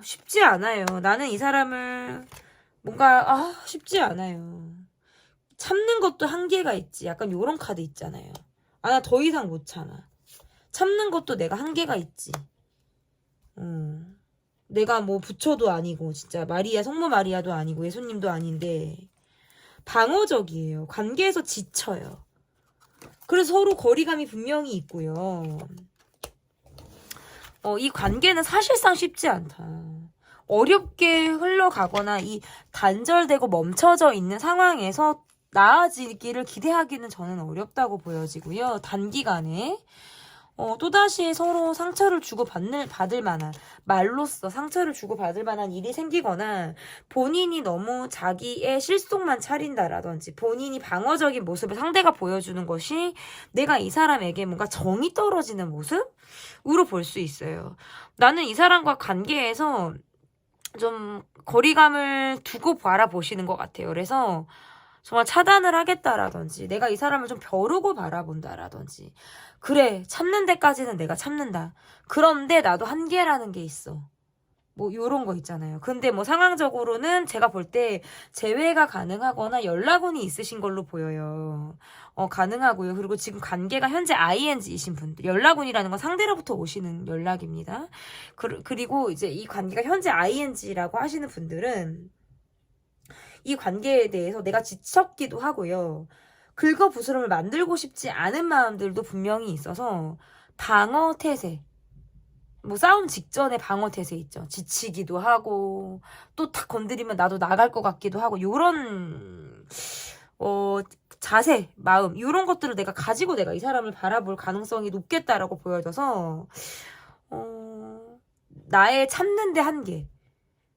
쉽지 않아요. 나는 이 사람을 뭔가 쉽지 않아요. 참는 것도 한계가 있지. 약간 요런 카드 있잖아요. 나 더 이상 못 참아. 참는 것도 내가 한계가 있지. 내가 뭐 부처도 아니고 진짜 성모 마리아도 아니고 예수님도 아닌데 방어적이에요. 관계에서 지쳐요. 그래서 서로 거리감이 분명히 있고요. 이 관계는 사실상 쉽지 않다. 어렵게 흘러가거나 이 단절되고 멈춰져 있는 상황에서 나아지기를 기대하기는 저는 어렵다고 보여지고요. 단기간에 또다시 서로 상처를 받을 만한, 말로써 상처를 주고받을 만한 일이 생기거나, 본인이 너무 자기의 실속만 차린다라든지, 본인이 방어적인 모습을 상대가 보여주는 것이 내가 이 사람에게 뭔가 정이 떨어지는 모습으로 볼 수 있어요. 나는 이 사람과 관계에서 좀 거리감을 두고 바라보시는 것 같아요. 그래서 정말 차단을 하겠다라든지, 내가 이 사람을 좀 벼르고 바라본다라든지, 그래, 참는 데까지는 내가 참는다. 그런데 나도 한계라는 게 있어. 뭐 요런 거 있잖아요. 근데 뭐 상황적으로는 제가 볼 때 재회가 가능하거나 연락운이 있으신 걸로 보여요. 가능하고요. 그리고 지금 관계가 현재 ING이신 분들, 연락운이라는 건 상대로부터 오시는 연락입니다. 그리고 이제 이 관계가 현재 ING라고 하시는 분들은 이 관계에 대해서 내가 지쳤기도 하고요. 긁어부스럼을 만들고 싶지 않은 마음들도 분명히 있어서 방어 태세, 뭐 싸움 직전에 방어 태세 있죠. 지치기도 하고 또 탁 건드리면 나도 나갈 것 같기도 하고, 요런 자세, 마음 이런 것들을 내가 가지고 내가 이 사람을 바라볼 가능성이 높겠다라고 보여져서 나의 참는 데 한계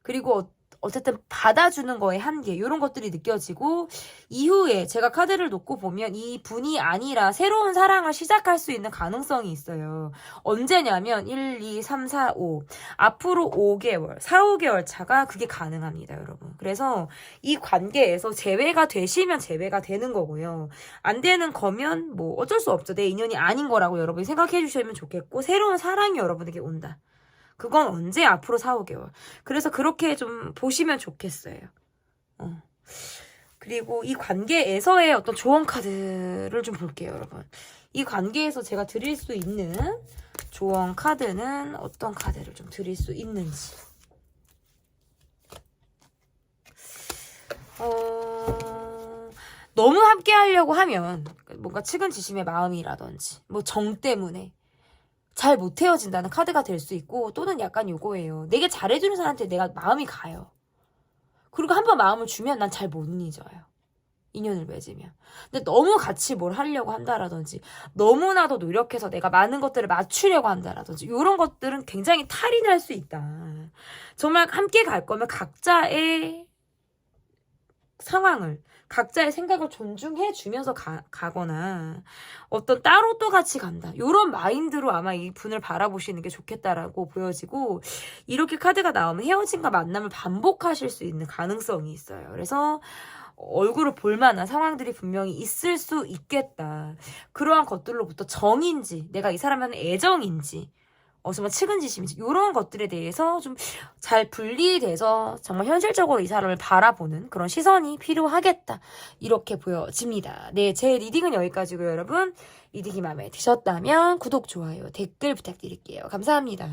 그리고 어쨌든 받아주는 거에 한계 이런 것들이 느껴지고 이후에 제가 카드를 놓고 보면 이 분이 아니라 새로운 사랑을 시작할 수 있는 가능성이 있어요. 언제냐면 1, 2, 3, 4, 5 앞으로 5개월, 4, 5개월 차가 그게 가능합니다, 여러분. 그래서 이 관계에서 제외가 되시면 제외가 되는 거고요. 안 되는 거면 뭐 어쩔 수 없죠. 내 인연이 아닌 거라고 여러분이 생각해 주시면 좋겠고 새로운 사랑이 여러분에게 온다. 그건 언제? 앞으로 4, 5개월. 그래서 그렇게 좀 보시면 좋겠어요. 그리고 이 관계에서의 어떤 조언 카드를 좀 볼게요, 여러분. 이 관계에서 제가 드릴 수 있는 조언 카드는 어떤 카드를 좀 드릴 수 있는지. 너무 함께 하려고 하면 뭔가 측은지심의 마음이라든지 뭐 정 때문에 잘 못 헤어진다는 카드가 될 수 있고 또는 약간 요거예요. 내게 잘해주는 사람한테 내가 마음이 가요. 그리고 한번 마음을 주면 난 잘 못 잊어요. 인연을 맺으면. 근데 너무 같이 뭘 하려고 한다라든지 너무나도 노력해서 내가 많은 것들을 맞추려고 한다라든지 이런 것들은 굉장히 탈이 날 수 있다. 정말 함께 갈 거면 각자의 상황을 각자의 생각을 존중해 주면서 가거나 어떤 따로 또 같이 간다. 이런 마인드로 아마 이 분을 바라보시는 게 좋겠다라고 보여지고 이렇게 카드가 나오면 헤어짐과 만남을 반복하실 수 있는 가능성이 있어요. 그래서 얼굴을 볼 만한 상황들이 분명히 있을 수 있겠다. 그러한 것들로부터 정인지 내가 이 사람한테 애정인지 정말 측은지심인지 이런 것들에 대해서 좀 잘 분리돼서 정말 현실적으로 이 사람을 바라보는 그런 시선이 필요하겠다. 이렇게 보여집니다. 네, 제 리딩은 여기까지고요, 여러분. 리딩이 마음에 드셨다면 구독, 좋아요, 댓글 부탁드릴게요. 감사합니다.